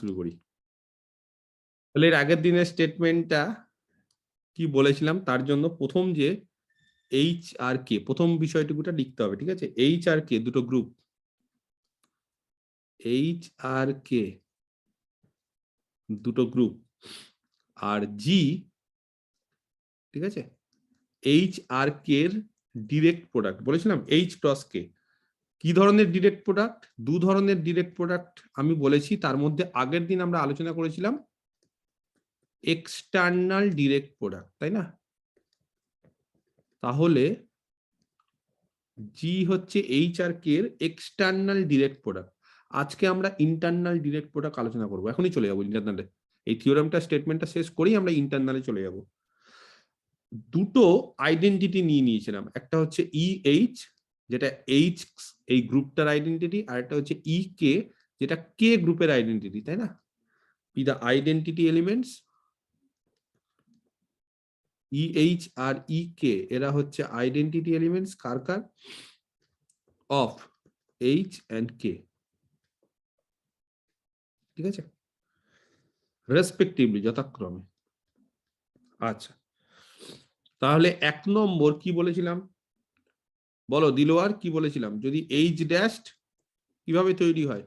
শুরু করি। তাহলে এর আগের দিনের স্টেটমেন্টটা কি বলেছিলাম, তার জন্য প্রথম যে এইচ আর কে, প্রথম বিষয়টুকুটা লিখতে হবে, ঠিক আছে? এইচ আর কে দুটো গ্রুপ, এইচ আর কে দুটো গ্রুপ, আর জি, ঠিক আছে, এইচ আর কে এর ডিরেক্ট প্রোডাক্ট বলেছিলাম। এইচ ক্রস কে কি ধরনের ডিরেক্ট প্রোডাক্ট? দু ধরনের ডিরেক্ট প্রোডাক্ট আমি বলেছি, তার মধ্যে আগের দিন আমরা আলোচনা করেছিলাম এক্সটার্নাল ডিরেক্ট প্রোডাক্ট, তাই না? তাহলে জি হচ্ছে এইচ আর কে এর এক্সটার্নাল ডিরেক্ট প্রোডাক্ট। আজকে আমরা ইন্টারনাল ডিরেক্ট প্রোডাক্ট আলোচনা করবো, এখনই চলে যাবো ইন্টারনালে। এই থিওরামটা স্টেটমেন্টটা শেষ করেই আমরা ইন্টারনালে চলে যাব। দুটো আইডেন্টিটি নিয়ে নিয়েছিলাম, একটা হচ্ছে ই এইচ, যেটা এইচ এই গ্রুপটার আইডেন্টিটি, আর একটা হচ্ছে ই কে, যেটা কে গ্রুপের আইডেন্টিটি, তাই না? পি the identity elements, e H আর ই কে এরা হচ্ছে আইডেন্টিটি এলিমেন্টস কার কার? অফ এইচ অ্যান্ড কে, ঠিক আছে, রেসপেক্টিভলি, যথাক্রমে। আচ্ছা, তাহলে এক নম্বর কি বলেছিলাম বলো দিলোয়ার, কি বলেছিলাম? যদি এইচ ড্যাশ কিভাবে তৈরি হয়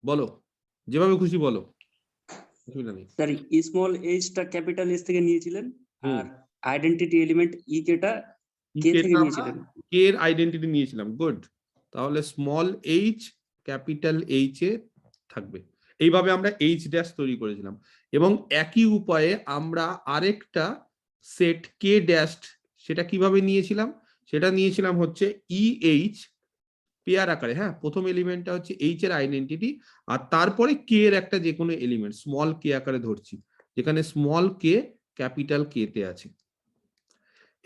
বলো, যেভাবে খুশি বলো, অসুবিধা নেই। স্যার স্মল এইচটা ক্যাপিটাল এইচ থেকে নিয়েছিলেন, আর আইডেন্টিটি এলিমেন্ট ই কেটা কে থেকে নিয়েছিলেন। কে এর আইডেন্টিটি নিয়েছিলাম, গুড। তাহলে স্মল এইচ ক্যাপিটাল এইচ এ থাকবে। এইভাবে আমরা এইচ ড্যাশ তৈরি করেছিলাম, এবং একই উপায়ে আমরা আরেকটা সেট কে ড্যাশ, সেটা কিভাবে নিয়েছিলাম? সেটা নিয়েছিলাম হচ্ছে ই এইচ পেয়ার আকারে। হ্যাঁ, প্রথম এলিমেন্টটা হচ্ছে এইচ এর আইডেন্টিটি, আর তারপরে কে এর একটা যে কোনো এলিমেন্ট স্মল কে আকারে ধরছি, যেখানে স্মল কে ক্যাপিটাল কে তে আছে।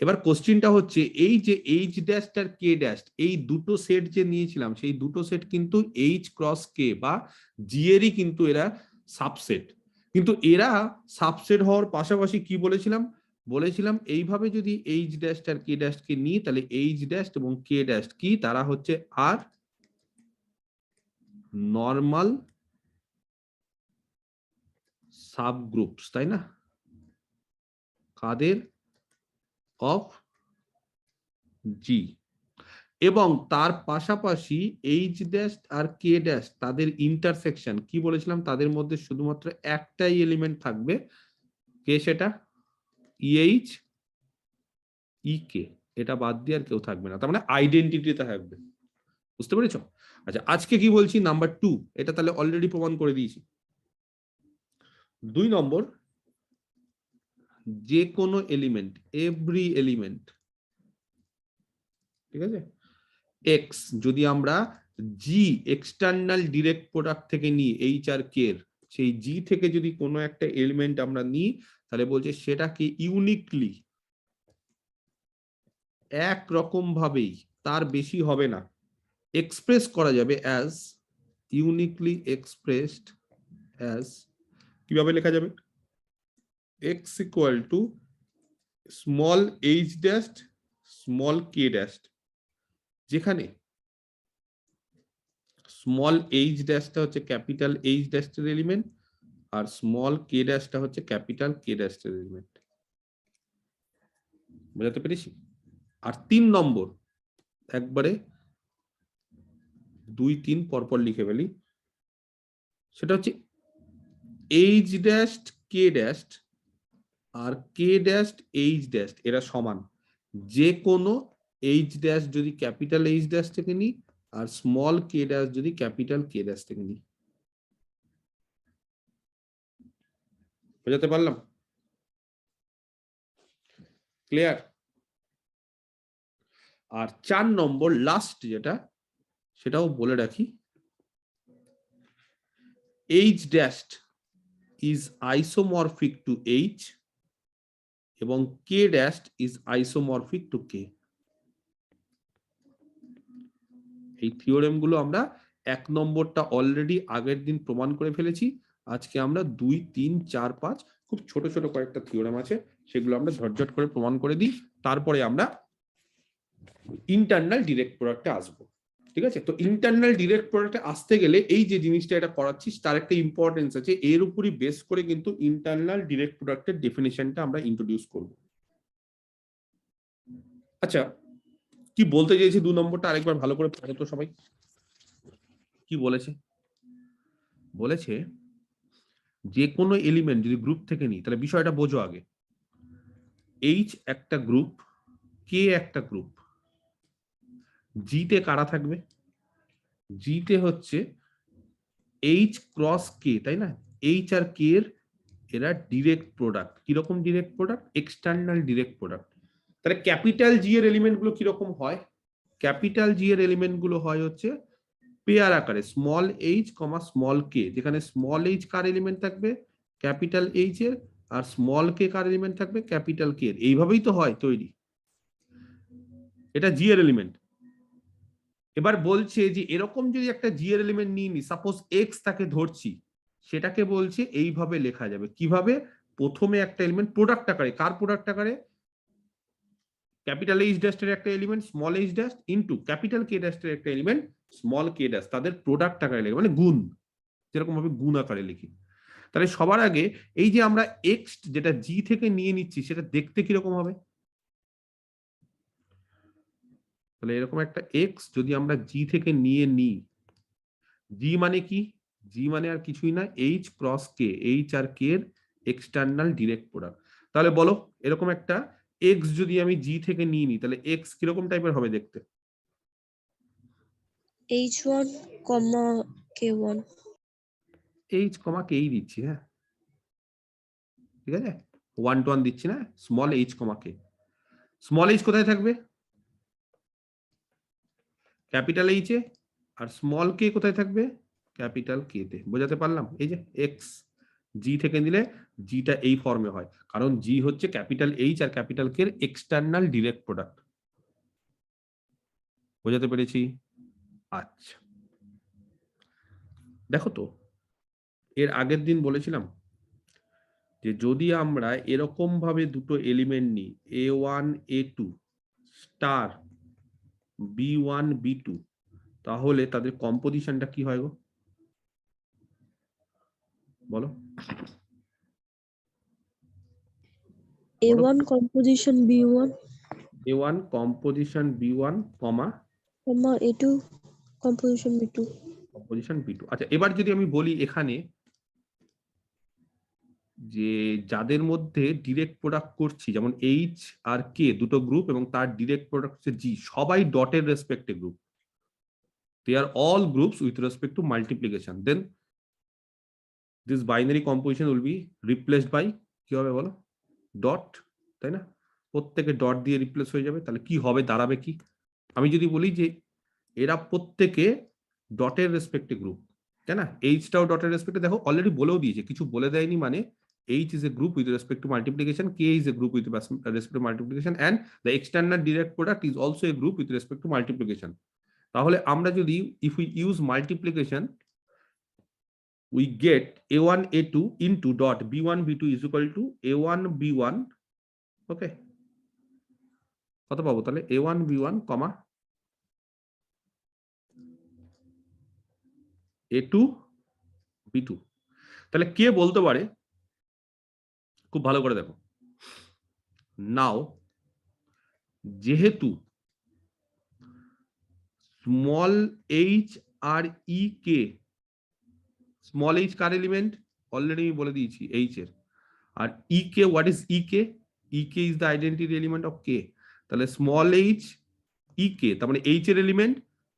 এবার কোশ্চিনটা হচ্ছে এই যে এইচ ড্যাশ আর কে ড্যাশ, এই দুটো সেট যে নিয়েছিলাম, সেই দুটো সেট কিন্তু এইচ ক্রস কে বা জি এরই কিন্তু এরা সাবসেট। কিন্তু এরা সাবসেট হওয়ার পাশাপাশি কি বলেছিলাম? বলেছিলাম এইভাবে যদি এইচ ড্যাশ আর কে ড্যাশ কে নিই, তাহলে এইচ ড্যাশ এবং কে ড্যাশ কি, তারা হচ্ছে আর নর্মাল সাবগ্রুপস, তাই না? কাদের? অফ জি। এবং তার পাশাপাশি এইচ ড্যাশ আর কে ড্যাশ তাদের ইন্টারসেকশন কি বলেছিলাম? তাদের মধ্যে শুধুমাত্র একটাই এলিমেন্ট থাকবে, কে সেটা? ইএইচ ই কে, এটা বাদ দিয়ে আর কেউ থাকবে না, তার মানে আইডেন্টিটিতে থাকবে। বুঝতে পেরেছো? আচ্ছা, আজকে কি বলছি? নাম্বার 2, এটা তাহলে অলরেডি প্রমাণ করে দিয়েছি। 2 নম্বর, যে কোনো এলিমেন্ট, এভরি এলিমেন্ট, ঠিক আছে, এক্স, যদি আমরা জি এক্সটার্নাল ডিরেক্ট প্রোডাক্ট থেকে নিই এইচ আর কে এর, সেই জি থেকে যদি কোনো একটা এলিমেন্ট আমরা নিই, তাহলে বলছে সেটাকে ইউনিকলি একরকম ভাবেই, তার বেশি হবে না, এক্সপ্রেস করা যাবে অ্যাজ, ইউনিকলি এক্সপ্রেসড অ্যাজ, কিভাবে লেখা যাবে? X equal to small H dash small K dash, যেখানে স্মল এইচ ড্যাশটা হচ্ছে ক্যাপিটাল এইচ ড্যাশের এলিমেন্ট, আর স্মল কে ড্যাশটা হচ্ছে ক্যাপিটাল কে ড্যাশের এলিমেন্ট। বোঝাতে পেরেছি? আর 3 নম্বর, একবারে 2 3 পরপর লিখে ফেলি, সেটা হচ্ছে এইচ ড্যাশ কে ড্যাশ আর কে ড্যাশ এইচ ড্যাশ এরা সমান। যে কোনো এইচ ড্যাশ যদি ক্যাপিটাল এইচ ড্যাশ থেকে নিই, আর স্মল কে ড্যাশ যদি ক্যাপিটাল কে ড্যাশ থেকে নিই। বোঝাতে পারলাম? ক্লিয়ার? আর 4 নম্বর লাস্ট যেটা, সেটাও বলে রাখি, H dash is isomorphic to H এবং K dash is isomorphic to K. এই থিওরেম গুলো আমরা 1 নম্বরটা অলরেডি আগের দিন প্রমাণ করে ফেলেছি। আজকে আমরা 2 3 4 5 খুব ছোট ছোট কয়েকটা থিওরেম আছে, সেগুলো আমরা ঝটঝট করে প্রমাণ করে দিই, তারপরে আমরা ইন্টারনাল ডিরেক্ট প্রোডাক্টে আসবো। ঠিক আছে? তো ইন্টারনাল ডিরেক্ট প্রোডাক্টে আসতে গেলে এই যে জিনিসটা এটা করাচ্ছিস তার একটা ইম্পর্টেন্স আছে, এর উপরই বেস করে কিন্তু ইন্টারনাল ডিরেক্ট প্রোডাক্টের ডেফিনিশনটা আমরা ইন্ট্রোডিউস করব। আচ্ছা, কি বলতে চাইছি 2 নম্বরটা আরেকবার ভালো করে পড়ো তো সবাই। কি বলেছে? বলেছে যে কোনো এলিমেন্ট যদি গ্রুপ থেকে নিই তাহলে বিষয়টা বোঝো আগে। এইচ একটা গ্রুপ, কে একটা গ্রুপ, জিতে কারা থাকবে? জিতে হচ্ছে এইচ ক্রস কে, তাই না? এইচ আর কে এর এরা ডিরেক্ট প্রোডাক্ট। কিরকম direct product? External direct product. তাহলে ক্যাপিটাল জি এর এলিমেন্ট গুলো কিরকম হয়? ক্যাপিটাল জি এর এলিমেন্ট গুলো হয় হচ্ছে পেয়ার আকারে, স্মল এইচ কমা স্মল কে, যেখানে স্মল এইচ কার এলিমেন্ট থাকবে? ক্যাপিটাল এইচ এর, আর স্মল কে কার এলিমেন্ট থাকবে? ক্যাপিটাল কে এর। এইভাবেই তো হয় তৈরি, এটা জি এর এলিমেন্ট। এবার বলছে যে এরকম যদি একটা জি এর এলিমেন্ট নিয়ে নি, সাপোজ এক্স তাকে ধরছি, সেটাকে বলছে এইভাবে লেখা যাবে। কিভাবে? প্রথমে একটা এলিমেন্ট প্রোডাক্ট আকারে, কার প্রোডাক্ট আকারে? ক্যাপিটাল এইচ ড্যাশ এর একটা element small H dash into capital K dash এর একটা এলিমেন্ট স্মল কে ড্যাশ, তাদের প্রোডাক্ট আকারে লেখে, মানে গুণ, যেরকম ভাবে গুণ আকারে লিখি। তাহলে সবার আগে এই যে আমরা এক্স যেটা জি থেকে নিয়ে নিচ্ছি সেটা দেখতে কিরকম হবে? তাহলে এরকম একটা এক্স যদি আমরা জি থেকে নিয়ে নিই, জি মানে কি? জি মানে আর কিছুই না, এইচ ক্রস কে, এইচ আর কে এর এক্সটার্নাল ডিরেক্ট প্রোডাক্ট। তাহলে বলো এরকম একটা এক্স যদি আমি জি থেকে নিয়ে নিই তাহলে এক্স কিরকম টাইপের হবে দেখতে? H1, K1. এইচ কমা কেই দিচ্ছি, হ্যাঁ ঠিক আছে, 1 to 1 দিচ্ছি না, small H comma K. Small H কোথায় থাকবে? ক্যাপিটাল এইচ এ, আর স্মল কে কোথায় থাকবে? ক্যাপিটাল কে তে। বোঝাতে পারলাম? এই যে এক্স জি থেকে নিলে জিটা এই ফর্মে হয়, কারণ জি হচ্ছে capital H R capital K এর এক্সটার্নাল ডিরেক্ট প্রোডাক্ট। বোঝাতে পেরেছি? আচ্ছা, দেখো তো এর আগের দিন বলেছিলাম যে যদি আমরা এরকম ভাবে দুটো এলিমেন্ট নিই, A1 A2 star B1 B2, তাহলে তাদের কম্পোজিশনটা কি হয় গো? বলো। A1 composition B1, A1 composition B1 কমা A2 composition B2. Composition B2। আচ্ছা, এবার যদি আমি বলি এখানে যে যাদের মধ্যে ডিরেক্ট প্রোডাক্ট করছি, যেমন এইচ আর কে দুটো গ্রুপ এবং তার ডিরেক্ট প্রোডাক্ট হচ্ছে জি, সবাই ডটের রেসপেক্টে group, they are all groups with respect to multiplication, then this binary composition will be replaced by, কি হবে বলো? ডট, তাই না? প্রত্যেকে ডট দিয়ে রিপ্লেস হয়ে যাবে। তাহলে কি হবে, দাঁড়াবে কি? আমি যদি বলি যে এরা প্রত্যেকে ডটের রেসপেক্টে গ্রুপ, তাই না? এইচটাও ডটের রেসপেক্টে, দেখো অলরেডি বলেও দিয়েছে, কিছু বলে দেয়নি মানে H is a group with respect to multiplication, K is a group with respect to multiplication, and the external direct product is also a group with respect to multiplication. তাহলে আমরা যদি if we use multiplication, we get A1 A2 into dot B1 B2 is equal to A1 B1, okay, কত পাবো তাহলে? A1 B1 কমা A2 B2। তাহলে কে বলতে পারে, খুব ভালো করে দেখো, নাও যেহেতু স্মল এইচ আর ই কে, স্মল এইচ কার এলিমেন্ট? অলরেডি আমি বলে দিয়েছি এইচ এর। আর e K, what is e K? E K is the identity element of K. তাহলে স্মল এইচ ই কে, তার মানে এইচ এর এলিমেন্ট,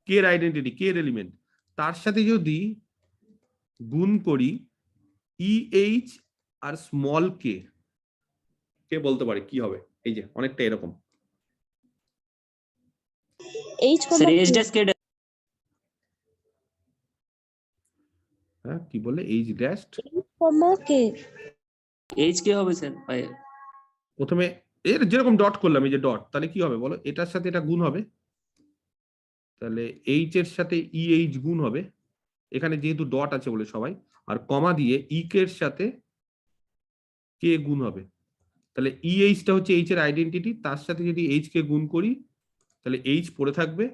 কে এর আইডেন্টিটি, কে এর এলিমেন্ট, তার সাথে যদি গুণ করি ই এইচ আর স্মল কে, কে বলতে পারে কি হবে? এই যে অনেকটা এরকম। H, sir K. H dash K হ্যাঁ কি বলে? H dash, K. H K হবে স্যার? প্রথমে এর যেরকম ডট করলাম, এই যে ডট, তাহলে কি হবে বলো? এটার সাথে এটা গুণ হবে, তাহলে এইচ এর সাথে ই এইচ গুণ হবে, এখানে যেহেতু ডট আছে বলে সবাই, আর কমা দিয়ে ই কে এর সাথে কে গুণ হবে। তাহলে ই এইচটা হচ্ছে এইচ এর আইডেন্টিটি, তার সাথে যদি এইচ কে গুণ করি তাহলে এইচ পড়ে থাকবে,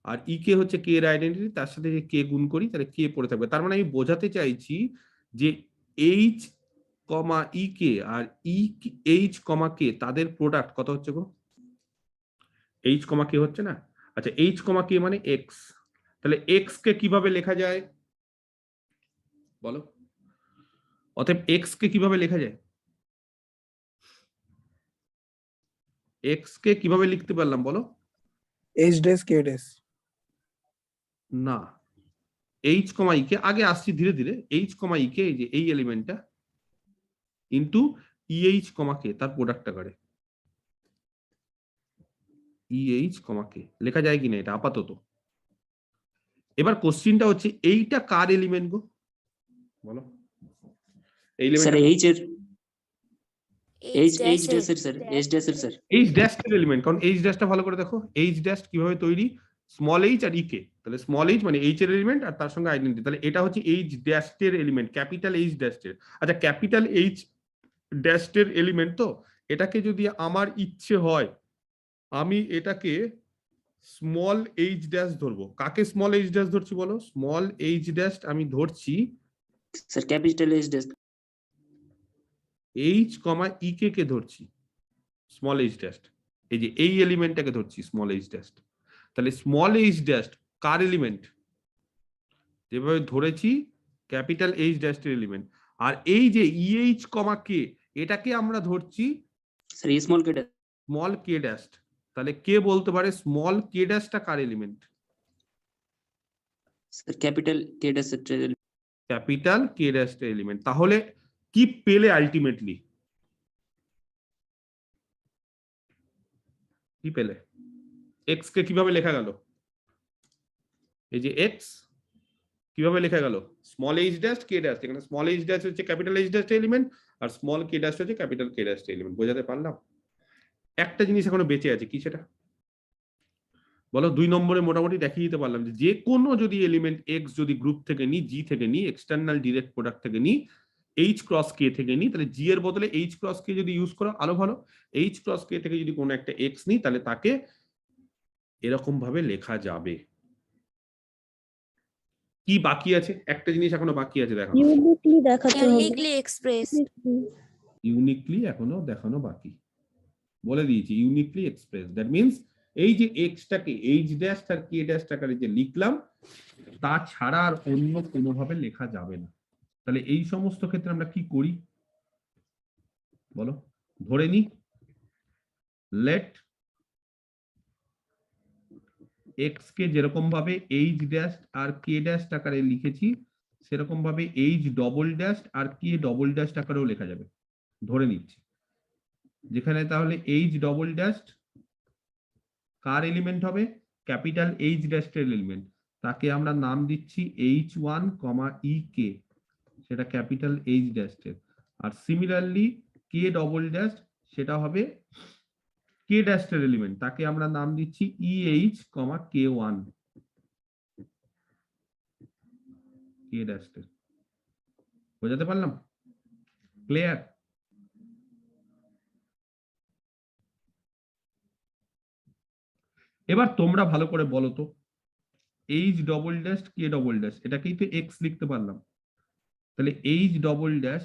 আর ই কে হচ্ছে কে এর আইডেন্টিটি, তার সাথে যে কে গুণ করি তাহলে কে পড়ে থাকবে। তার মানে আমি বোঝাতে চাইছি যে এইচ কমা ই কে আর এইচ কমা কে তাদের প্রোডাক্ট কত হচ্ছে গো? এইচ কমা কে হচ্ছে না? আচ্ছা, এইচ কমা কে মানে এক্স, তাহলে এক্স কে কিভাবে লেখা যায় বলো? অতএব এক্স কে কিভাবে লেখা যায়? এক্স কে কিভাবে লিখতে পারলাম বলো? H dash K dash. না, এইচ কমা ই কে আগে আসছি ধীরে ধীরে। এইচ কমা ই কে এই যে এই এলিমেন্টটা ইন্টু ইএইচ কমা কে তার প্রোডাক্ট আকারে ইএইচ কমা কে লেখা যায় কিনা এটা আপাতত। এবার কোশ্চিনটা হচ্ছে এইটা কার এলিমেন্ট গো বলো? এই স্যার এলিমেন্টটা এইচ এর এইচ ড্যাশ এর স্যার, এইচ ড্যাশ এর স্যার। এইচ ড্যাশ এর এলিমেন্ট, কারণ এইচ ড্যাশটা ভালো করে দেখো, এইচ ড্যাশ কিভাবে তৈরি, স্মল এইচ আর ই কে, তাহলে স্মল এইচ মানে এইচ এর এলিমেন্ট আর তার সঙ্গে আইডেন্টি, তাহলে এটা হচ্ছে এইচ ড্যাশ এর এলিমেন্ট, ক্যাপিটাল এইচ ড্যাশ এর। আচ্ছা, ক্যাপিটাল এইচ ড্যাশ এর এলিমেন্ট, তো এটাকে যদি আমার ইচ্ছে হয় আমি এটাকে স্মল এইচ ড্যাশ ধরবো। কাকে স্মল এইচ ড্যাশ ধরছি বলো? স্মল এইচ ড্যাশ আমি ধরছি sir capital H dash. H comma ই কে ধরছি স্মল এইচ ড্যাশ, এই যে এই এলিমেন্টটাকে ধরছি স্মল এইচ ড্যাশ। তাহলে স্মল এইচ ড্যাশ কার এলিমেন্ট? যেভাবে ধরেছি ক্যাপিটাল এইচ ড্যাশ এর এলিমেন্ট। আর এই যে ইএইচ কমা কে এটাকে আমরা ধরছি sir small K dash. Small K dash. তাহলে কে বলতে পারে স্মল কে ড্যাশটা কার element? Sir capital K dash এর। ক্যাপিটাল কে ড্যাশ এর এলিমেন্ট। তাহলে কি পেলে আলটিমেটলি? কি পেলে? এক্স কে কিভাবে লেখা গেল? এই যে এক্স কিভাবে লেখা গেল? Small H dash K dash, এখানে স্মল এইচ ড্যাশ হচ্ছে ক্যাপিটাল এইচ ড্যাশ এলিমেন্ট আর স্মল কে ড্যাশ হচ্ছে ক্যাপিটাল কে ড্যাশ এলিমেন্ট। বোঝাতে পারলাম? একটা জিনিস এখনো বেঁচে আছে, কি সেটা বলো? 2 নম্বরে মোটামুটি দেখিয়ে দিতে পারলাম যে যে কোনো যদি এলিমেন্ট এক্স যদি গ্রুপ থেকে নিই, জি থেকে নিই, এক্সটার্নাল ডিরেক্ট প্রোডাক্ট থেকে নিই, এইচ ক্রস কে থেকে নিই, তাহলে জি এর বদলে এইচ ক্রস কে যদি ইউজ করো আরো ভালো। এইচ ক্রস কে থেকে যদি কোনো একটা এক্স নিই তাহলে তাকে এরকম ভাবে লেখা যাবে। কি বাকি আছে? একটা জিনিস এখনো বাকি আছে দেখানো। ইউনিকলি দেখাতে হবে। Uniquely express. ইউনিকলি এখনো দেখানো বাকি। বলে দিয়েছি ইউনিকলি এক্সপ্রেস, দ্যাট মিন্স এই যে এক্সটাকে এইচ ড্যাশ আর কে ড্যাশ আকারে যে লিখলাম তা ছাড়া আর অন্য কোনোভাবে লেখা যাবে না। তাহলে এই সমস্ত ক্ষেত্রে আমরা কি করি বলো? ধরে নি লেট এক্স কে যেরকম ভাবে এইচ ড্যাশ আর কে ড্যাশ আকারে লিখেছি সেরকম ভাবে এইচ ডবল ড্যাশ আর কে ডবল ড্যাশ আকারেও লেখা যাবে, ধরে নিচ্ছি। যেখানে তাহলে এইচ ডবল ড্যাশ কার এলিমেন্ট হবে? ক্যাপিটাল এইচ ড্যাশ এর এলিমেন্ট, তাকে আমরা নাম দিচ্ছি এইচ ওয়ান কমা ই কে, সেটা ক্যাপিটাল এইচ ড্যাশ এর। আর সিমিলারলি কে ডবল ড্যাশ সেটা হবে কে ড্যাশ এর এলিমেন্ট, তাকে আমরা নাম দিচ্ছি ইএইচ কমা কে ওয়ান, কে ড্যাশ এর। বোঝাতে পারলাম? ক্লিয়ার? এবার তোমরা ভালো করে বলো তো, H double dash K double dash এটাকেই তো এক্স লিখতে পারলাম, তাহলে এইচ ডবল ড্যাশ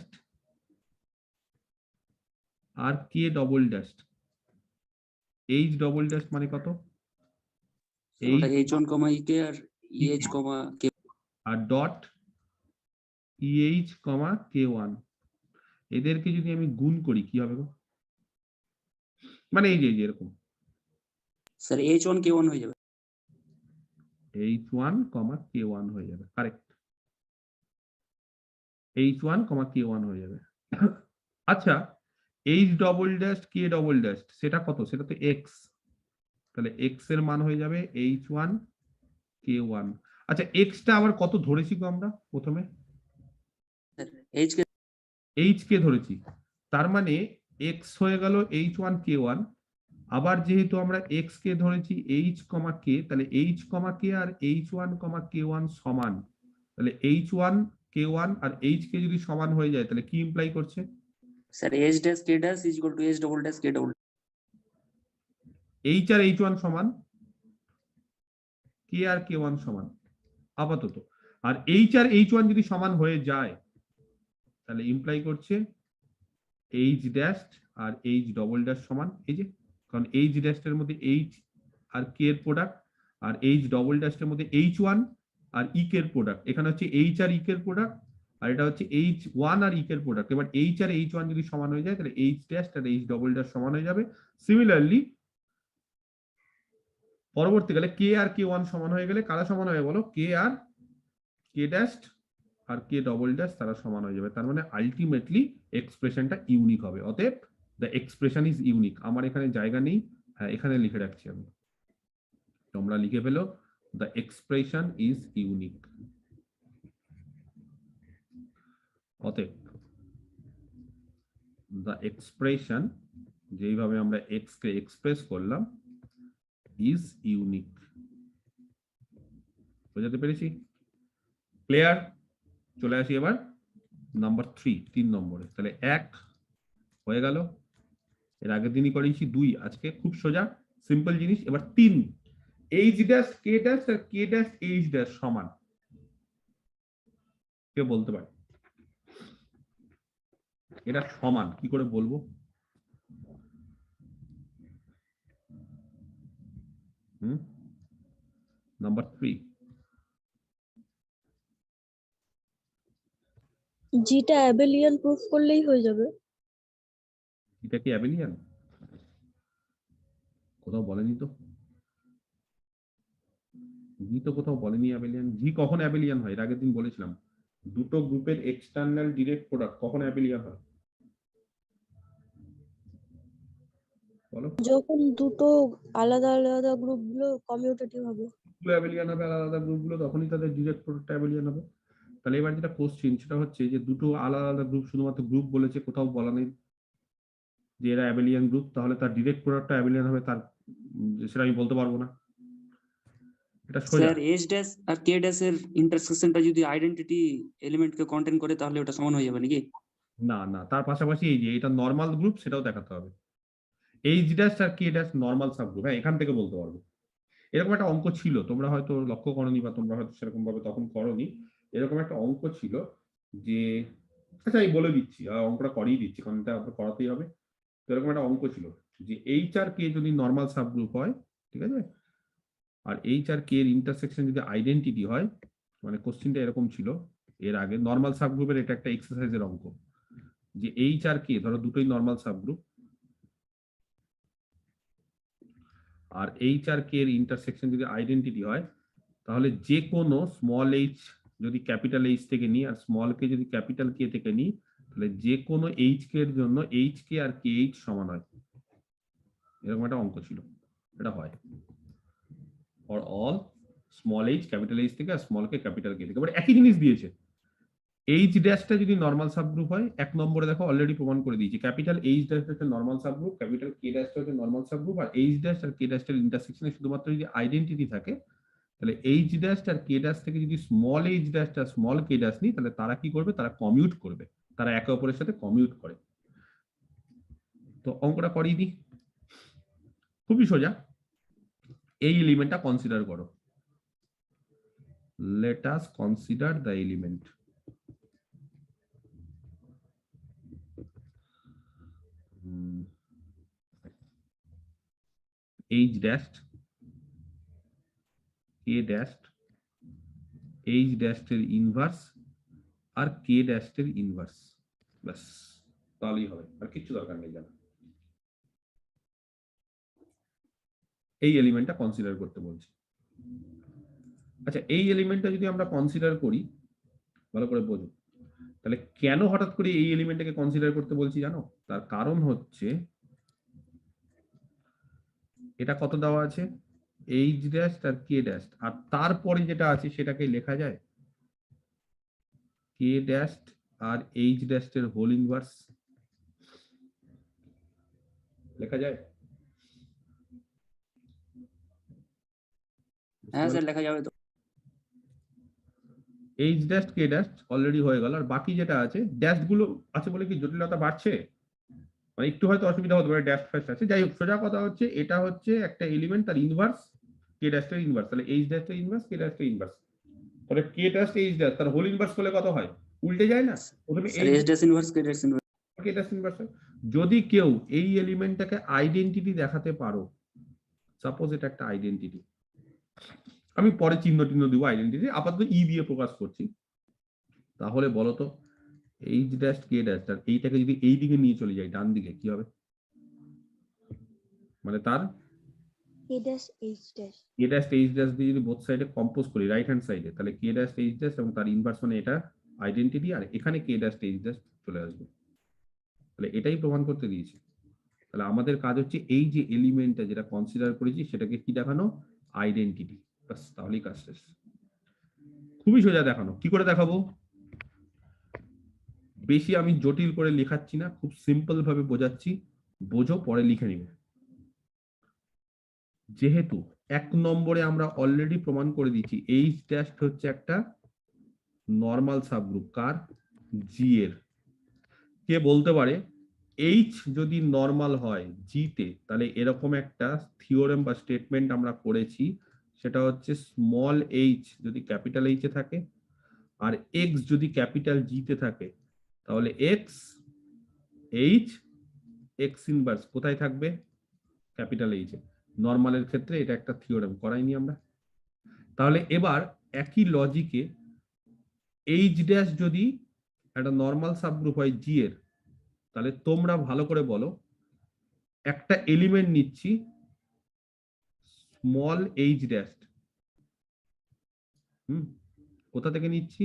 আর K double dash, H double dash মানে কত? ওটা এইচ ওয়ান কমা ই কে আর ইএইচ কমা কে। আর dot e H comma K one, এদেরকে যদি আমি গুণ করি কি হবে গো? মানে এই যে এরকম sir H one K one হয়ে যাবে। H one comma K one হয়ে যাবে, correct. H one comma K one হয়ে যাবে। আচ্ছা, H double dash K double dash সেটা কত? সেটা তো এক্স, তাহলে এক্স এর মান হয়ে যাবে এইচ ওয়ান কে ওয়ান। আচ্ছা, এক্সটা আবার কত ধরেছি গো আমরা প্রথমে? এইচ কে এইচ কে ধরেছি, তার মানে এক্স হয়ে গেল এইচ ওয়ান কে ওয়ান। আবার যেহেতু আমরা এক্স কে ধরেছি এইচ কমা কে, তাহলে এইচ কমা কে আর H one comma K one সমান, তাহলে এইচ ওয়ান কে ওয়ান আর এইচ কে যদি সমান হয়ে যায় তাহলে কি ইমপ্লাই করছে? Sir H dash K dash is equal to H double dash K double. H আর এইচ ওয়ান সমান, কে আর কে ওয়ান সমান আপাতত, আর এইচ আর এইচ ওয়ান যদি সমান হয়ে যায় তাহলে ইমপ্লাই করছে এইচ ড্যাশ আর এইচ ডবল ড্যাশ সমান, এই যে কারণ এইচ ড্যাশ এর মধ্যে এইচ আর কে এর প্রোডাক্ট, আর এইচ ডবল ড্যাশ এর মধ্যে এইচ ওয়ান আর ই কে এর প্রোডাক্ট, এখানে হচ্ছে এইচ আর ই কে এর প্রোডাক্ট, আর এটা হচ্ছে এইচ ওয়ান আর ই কে এর প্রোডাক্ট। এবার এইচ আর এইচ ওয়ান যদি সমান হয়ে যায় তাহলে এইচ ড্যাশ আর এইচ ডবল ড্যাশ সমান হয়ে যাবে। সিমিলারলি পরবর্তীকালে কে আর কে ওয়ান সমান হয়ে গেলে কারা সমান হবে বলো, কে আর কে ড্যাশ আর কে ডবল ড্যাশ তারা সমান হয়ে যাবে। তার মানে আলটিমেটলি এক্সপ্রেশনটা ইউনিক হবে। অতএব দ্য এক্সপ্রেশন ইজ ইউনিক। আমার এখানে জায়গা নেই, হ্যাঁ এখানে লিখে রাখছি আমি, তোমরা লিখে ফেলো দ্য এক্সপ্রেশন ইজ ইউনিক। অতএব দ্য এক্সপ্রেশন যেইভাবে আমরা এক্স কে এক্সপ্রেস করলাম ইজ ইউনিক। বোঝাতে পেরেছি? ক্লিয়ার? চলে আসি এবার নাম্বার 3, 3 নম্বরে। তাহলে 1 হয়ে গেল, এর আগের দিনই করেছি 2, আজকে খুব সোজা সিম্পল জিনিস। এবার 3, এইচ ড্যাশ কে ড্যাশ আর কে ড্যাশ এইচ ড্যাশ সমান, কে বলতে পারে এটা সমান? কি করে বলবো? নাম্বার 3, জিটা অ্যাবেলিয়ান প্রুফ করলেই হয়ে যাবে। এটা কি অ্যাবেলিয়ান? কোথাও বলেনি তো, জি তো কোথাও বলেনি অ্যাবেলিয়ান। জি কখন অ্যাবেলিয়ান হয়? এর আগের দিন বলেছিলাম দুটো গ্রুপের এক্সটার্নাল ডিরেক্ট প্রোডাক্ট কখন অ্যাবেলিয়ান হয় বলো? যখন দুটো আলাদা আলাদা গ্রুপগুলো কমিউটেটিভ হবে। অ্যাবেলিয়ান হবে আলাদা গ্রুপগুলো, তখনই তাদের ডিরেক্ট প্রোডাক্ট অ্যাবেলিয়ান হবে। তাহলে এবার যেটা কোশ্চেন সেটা হচ্ছে যে দুটো আলাদা আলাদা গ্রুপ, শুধুমাত্র গ্রুপ বলেছে, কোথাও বলা নেই যে এরা অ্যাবেলিয়ান গ্রুপ, তাহলে তার ডিরেক্ট প্রোডাক্টটা অ্যাবেলিয়ান হবে, তার সেটা আমি বলতে পারবো না। এটা সোজা। স্যার এইচ ড্যাশ আর কে ড্যাশ এর ইন্টারসেকশনটা যদি আইডেন্টিটি এলিমেন্টকে কন্টেইন করে তাহলে ওটা সমান হয়ে যাবে নাকি? না না, তার পাশাপাশি এই যে এটা নরমাল গ্রুপ সেটাও দেখাতে হবে। এইচ ড্যাশ আর কে ড্যাশ নরমাল সাবগ্রুপ, হ্যাঁ এখান থেকে বলতে পারবো। এরকম একটা অঙ্ক ছিল, তোমরা হয়তো লক্ষ্য করনি বা তোমরা হয়তো সেরকম ভাবে তখন করনি। এরকম একটা অঙ্ক ছিল যে, আচ্ছা আমি বলে দিচ্ছি, অঙ্কটা করিয়ে দিচ্ছি কারণ এটা আপনার করাতেই হবে। তো এরকম একটা অঙ্ক ছিল যে এইচ আর কে যদি নরমাল সাবগ্রুপ হয়, ঠিক আছে, আর এইচ আর কে এর ইন্টারসেকশন যদি আইডেন্টিটি হয়, মানে কোশ্চেনটা এরকম ছিল এর আগে, নরমাল সাবগ্রুপের এটা একটা এক্সারসাইজের অঙ্ক, যে এইচ আর কে ধরো দুটোই নরমাল সাবগ্রুপ, আর এইচ আর কে এর ইন্টারসেকশন যদি আইডেন্টিটি হয়, তাহলে যে কোনো স্মল এইচ যদি ক্যাপিটাল এইচ থেকে নিই আর স্মল কে যদি ক্যাপিটাল কে থেকে নিই, তাহলে যে কোনো এইচ কে এর জন্য এইচ কে আর কে এইচ সমান হয়। এরকম একটা অঙ্ক ছিল, এটা হয় for all small H capital H থেকে আর স্মল কে ক্যাপিটাল কে থেকে। একই জিনিস দিয়েছে, এইচ ড্যাশটা যদি নরমাল সাবগ্রুপ হয়, 1 নম্বরে দেখো অলরেডি প্রমাণ করে দিয়েছি, ক্যাপিটাল এইচ ড্যাশ হচ্ছে নরমাল সাবগ্রুপ, ক্যাপিটাল কে ড্যাশটা হচ্ছে নরমাল সাবগ্রুপ, আর এইচ ড্যাশ আর কে ড্যাশের ইন্টারসেকশনে শুধুমাত্র যদি আইডেন্টিটি থাকে, তাহলে এইচ ড্যাশ আর কে ড্যাশ থেকে যদি স্মল এইচ ড্যাশ আর স্মল কে ড্যাশ নিই, তাহলে তারা কি করবে, তারা কমিউট করবে, তারা একে অপরের সাথে কমিউট করে। তো অঙ্কটা করিয়ে দিই, খুবই সোজা। এই এলিমেন্টটা কনসিডার করো, let us consider the element. H dash K dash H dash এর ইনভার্স আর কে ড্যাশ এর ইনভার্স, ব্যাস তাহলেই হবে, আর কিছু দরকার নেই জানা। এই এলিমেন্টটা কনসিডার করতে বলছি। আচ্ছা এই এলিমেন্টটা যদি আমরা কনসিডার করি, ভালো করে বোঝো, তাহলে কেন হঠাৎ করে এই এলিমেন্টটাকে কনসিডার করতে বলছি জানো? তার কারণ হচ্ছে এটা কত দেওয়া আছে, এইচ ড্যাশ আর কে ড্যাশ, আর তারপরে যেটা আছে সেটাকে লেখা যায় কে ড্যাশ আর এইচ ড্যাশ এর হোল ইনভার্স, লেখা যায়? হ্যাঁ স্যার লেখা যাবে তো। H dash K dash already হয়ে গেল, আর বাকি যেটা আছে ড্যাশ গুলো আছে বলে কি জটিলতা বাড়ছে, মানে একটু হয়তো অসুবিধা হতে পারে, ড্যাশ ফ্যাশ আছে, যাই হোক সোজা কথা হচ্ছে এটা হচ্ছে একটা এলিমেন্ট, তার ইনভার্স কে ড্যাশটা ইনভার্স, তাহলে এইচ ড্যাশটা ইনভার্স, কে ড্যাশটা ইনভার্স, তাহলে কে ড্যাশটা এইচ ড্যাশ তার হোল ইনভার্স করলে কত হয়, উল্টে যায় না, প্রথমে sir H S dash inverse কে ড্যাশ ইনভার্স। কে ড্যাশ ইনভার্স হয়। যদি কেউ এই এলিমেন্টটাকে আইডেন্টিটি দেখাতে পারো, সাপোজ এটা একটা আইডেন্টিটি, আমি পরে চিহ্ন টিহ্ন দিব আইডেন্টিটি, আপাতত ই দিয়ে প্রকাশ করছি, তাহলে বলো তো এইচ ড্যাশ কে ড্যাশ আর এইটাকে যদি এই দিকে নিয়ে চলে যাই ডান দিকে কি হবে, মানে তার কে dash H dash K dash H dash দিয়ে যদি বোথ সাইডে কম্পোজ করি রাইট হ্যান্ড সাইডে, তাহলে কে ড্যাশ এইচ ড্যাশ এবং তার ইনভার্স মানে এটা আইডেন্টিটি, আর এখানে কে ড্যাশ এইচ ড্যাশ চলে আসবে, তাহলে এটাই প্রমাণ করতে দিয়েছি। তাহলে আমাদের কাজ হচ্ছে এই যে এলিমেন্টটা যেটা কনসিডার করেছি সেটাকে কি দেখানো, আইডেন্টিটি, বাস তাহলেই কাজ শেষ। খুবই সোজা দেখানো, কি করে দেখাবো, বেশি আমি জটিল করে লেখাচ্ছি না, খুব সিম্পল ভাবে বোঝাচ্ছি, বোঝো পরে লিখে নিবে। যেহেতু 1 নম্বরে আমরা অলরেডি প্রমাণ করে দিচ্ছি এইচ ড্যাশ হচ্ছে একটা নর্মাল সাবগ্রুপ, কার, জি এর। কে বলতে পারে এইচ যদি নর্মাল হয় জি তে, তাহলে এরকম একটা থিওরেম বা স্টেটমেন্ট আমরা করেছি, সেটা হচ্ছে স্মল এইচ যদি ক্যাপিটাল এইচ এ থাকে আর এক্স যদি ক্যাপিটাল জি তে থাকে, তাহলে এক্স এইচ এক্স ইনভার্স কোথায় থাকবে, ক্যাপিটাল এইচ এ। নর্মালের ক্ষেত্রে এটা একটা থিওরেম করাইনি আমরা। তাহলে এবার একই লজিকে এইচ ড্যাশ যদি একটা নর্মাল সাবগ্রুপ হয় জি এর, তাহলে তোমরা ভালো করে বলো, একটা এলিমেন্ট নিচ্ছি স্মল এইচ ড্যাশ, কোথা থেকে নিচ্ছি,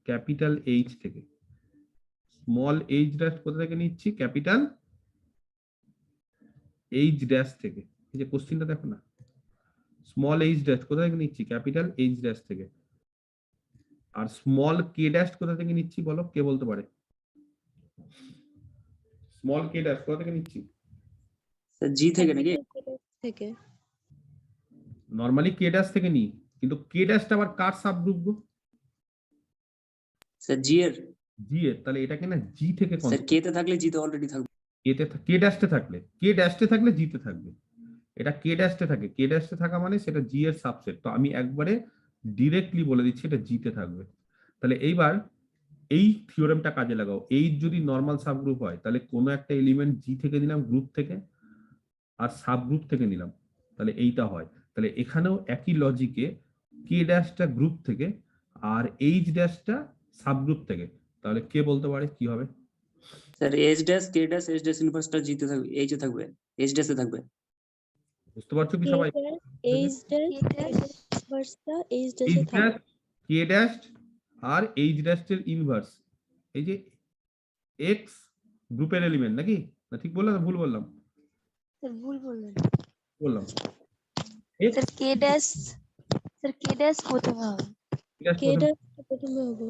ক্যাপিটাল এইচ থেকে। স্মল এইচ ড্যাশ কোথা থেকে নিচ্ছি, ক্যাপিটাল এইচ ড্যাশ থেকে। এই যে কোশ্চেনটা দেখো না, স্মল এইচ ড্যাশ কোথা থেকে নিচ্ছি, ক্যাপিটাল এইচ ড্যাশ থেকে। আর স্মল কে ড্যাশ কোথা থেকে নিচ্ছি বলো, কে বলতে পারে, স্মল কে ড্যাশ কোথা থেকে নিচ্ছি, স্যার জি থেকে নাকি? থেকে নরমালি কে ড্যাশ থেকে নিই, কিন্তু কে ড্যাশটা আবার কার সাবগ্রুপ গো, স্যার জি এর। জি এর, তাহলে এটাকে না জি থেকে স্যার কে তে থাকলে জি তে অলরেডি থাকবে। কে ড্যাশে থাকলে, কে ড্যাশে থাকলে জি তে থাকবে, এটা কে ড্যাশে থাকে, কে ড্যাশে থাকা মানে সেটা জি এর সাবসেট, তো আমি একবারে ডিরেক্টলি বলে দিচ্ছি এটা জি তে থাকবে। তাহলে এইবার এই থিওরেমটা কাজে লাগাও, এই যদি নরমাল সাবগ্রুপ হয় তাহলে কোনো একটা এলিমেন্ট জি থেকে নিলাম গ্রুপ থেকে আর সাবগ্রুপ থেকে নিলাম, তাহলে এইটা হয়। তাহলে এখানেও একই লজিকে কে ড্যাশটা গ্রুপ থেকে আর এইচ ড্যাশটা সাবগ্রুপ থেকে, তাহলে কে বলতে পারে কি হবে, sir S dash K dash S dash ইনভার্সটা জি তে থাকবে, এইচ এ থাকবে, এইচ ড্যাশ এ থাকবে। বুঝতে পারছো কি কে সবাই, ড্যাশ এইচ ড্যাশ ইনভার্সটা এইচ ড্যাশে এইচ ড্যাশ থাকবে। কে ড্যাশ আর এইচ ড্যাশ এর ইনভার্স, এই যে এক্স গ্রুপের এলিমেন্ট নাকি, না ঠিক বললাম না ভুল বললাম, স্যার ভুল বললেন, বললাম স্যার কে ড্যাশ প্রথমে হবে, কে ড্যাশ প্রথমে হবে।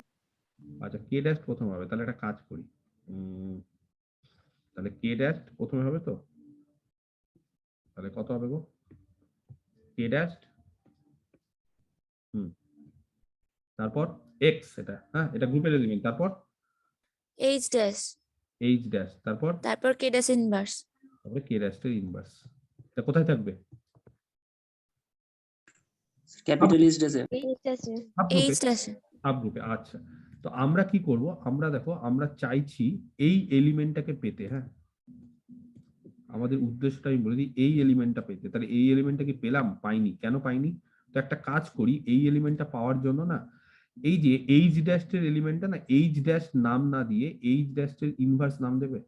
আচ্ছা কে ড্যাশ প্রথম হবে, তাহলে একটা কাজ করি, তাহলে কে ড্যাশ প্রথমে হবে তো, তাহলে কত হবে গো, কে ড্যাশ তারপর এক্স, এটা হ্যাঁ এটা গ্রুপের এলিমেন্ট, তারপর এইচ ড্যাশ এইচ ড্যাশ, তারপর তারপর কে ড্যাশ ইনভার্স তারপরে কে ড্যাশ এর ইনভার্স, এটা কোথায় থাকবে, ক্যাপিটাল এইচ ড্যাশ এ। এইচ ড্যাশে এইচ ড্যাশ সাবগ্রুপে। আচ্ছা, তো আমরা কি করব, আমরা দেখো আমরা চাইছি এই এলিমেন্টটাকে পেতে, হ্যাঁ আমাদের উদ্দেশ্যটা আমি বলে দিই, এই এলিমেন্টটা পেতে, তাহলে এই এলিমেন্টটা কি পেলাম, পাইনি, কেন পাইনি, তো একটা কাজ করি, এই এলিমেন্টটা পাওয়ার জন্য না এই যে এইচ ড্যাশ এর এলিমেন্টটা না এইচ ড্যাশ নাম না দিয়ে এইচ ড্যাশ এর ইনভার্স নাম দেবে,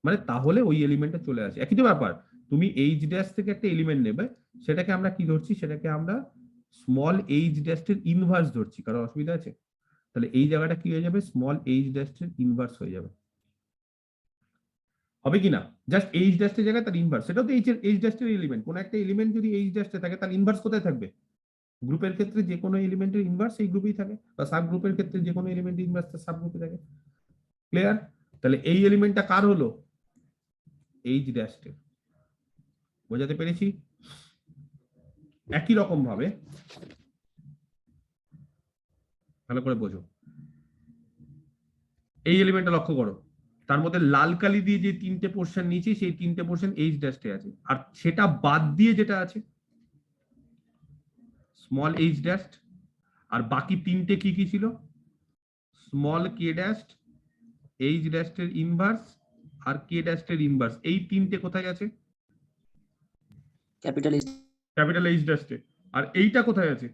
মানে তাহলে ওই এলিমেন্টটা চলে আসে। একই তো ব্যাপার, তুমি এইচ ড্যাশ থেকে একটা এলিমেন্ট নেবে, সেটাকে আমরা কি ধরছি, সেটাকে আমরা স্মল এইচ ড্যাশ এর ইনভার্স ধরছি, কারো অসুবিধা আছে, তাহলে এই জায়গাটা কি হয়ে যাবে, স্মল এইচ ড্যাশ এর ইনভার্স হয়ে যাবে, হবে কি না, জাস্ট এইচ ড্যাশ এর জায়গায় তার ইনভার্স, সেটাও তো এইচ ড্যাশ এর এলিমেন্ট, কোন একটা এলিমেন্ট যদি এইচ ড্যাশ এ থাকে তার ইনভার্স কোথায় থাকবে, গ্রুপের ক্ষেত্রে যে কোনো এলিমেন্টের ইনভার্স এই গ্রুপেই থাকে, বা সাব গ্রুপের ক্ষেত্রে যে কোনো এলিমেন্টের ইনভার্স তার সাব গ্রুপে থাকে, ক্লিয়ার। তাহলে এই এলিমেন্টটা কার হলো, এইচ ড্যাশ এর, বোঝাতে পেরেছি। একই রকম ভাবে ভালো করে বোঝো, এই এলিমেন্টটা লক্ষ্য করো, তার মধ্যে লাল কালি দিয়ে যে তিনটে পোর্শন নিয়েছি সেই তিনটে পোর্শন এইচ ড্যাশে আছে, আর সেটা বাদ দিয়ে যেটা আছে স্মল এইচ ড্যাশ, আর বাকি তিনটে কি কি ছিল স্মল কে ড্যাশ, এইচ ড্যাশের ইনভার্স আর কে ড্যাশের ইনভার্স। এই তিনটে কোথায় আছে? ক্যাপিটাল এইচ, ক্যাপিটাল এইচ ড্যাশে। আর এইটা কোথায় আছে?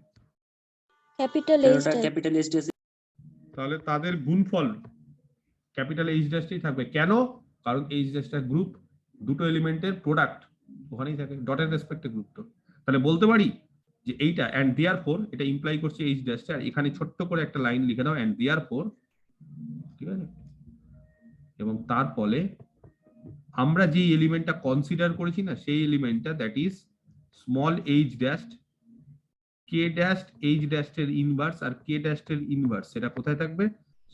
ক্যাপিটাল এইচ ওটা ক্যাপিটাল এইচ ড্যাশ। তাহলে তাদের গুণফল ক্যাপিটাল এইচ ড্যাশই থাকবে। কেন? কারণ এইচ ড্যাশটা গ্রুপ, দুটো এলিমেন্টের প্রোডাক্ট ওখানেই থাকে, ডটের রেসপেক্টে গ্রুপ। তো তাহলে বলতে পারি যে এইটা এন্ড দেয়ারফর, এটা ইমপ্লাই করছে এইচ ড্যাশটা, আর এখানে ছোট্ট করে একটা লাইন লিখে দাও এন্ড দেয়ারফর, ঠিক আছে? এবং তার ফলে আমরা যে এলিমেন্টটা কনসিডার করেছি না সেই এলিমেন্টটা that is small H dash, K dash H ড্যাশের ইনভার্স আর কে ড্যাশের ইনভার্স, সেটা কোথায় থাকবে?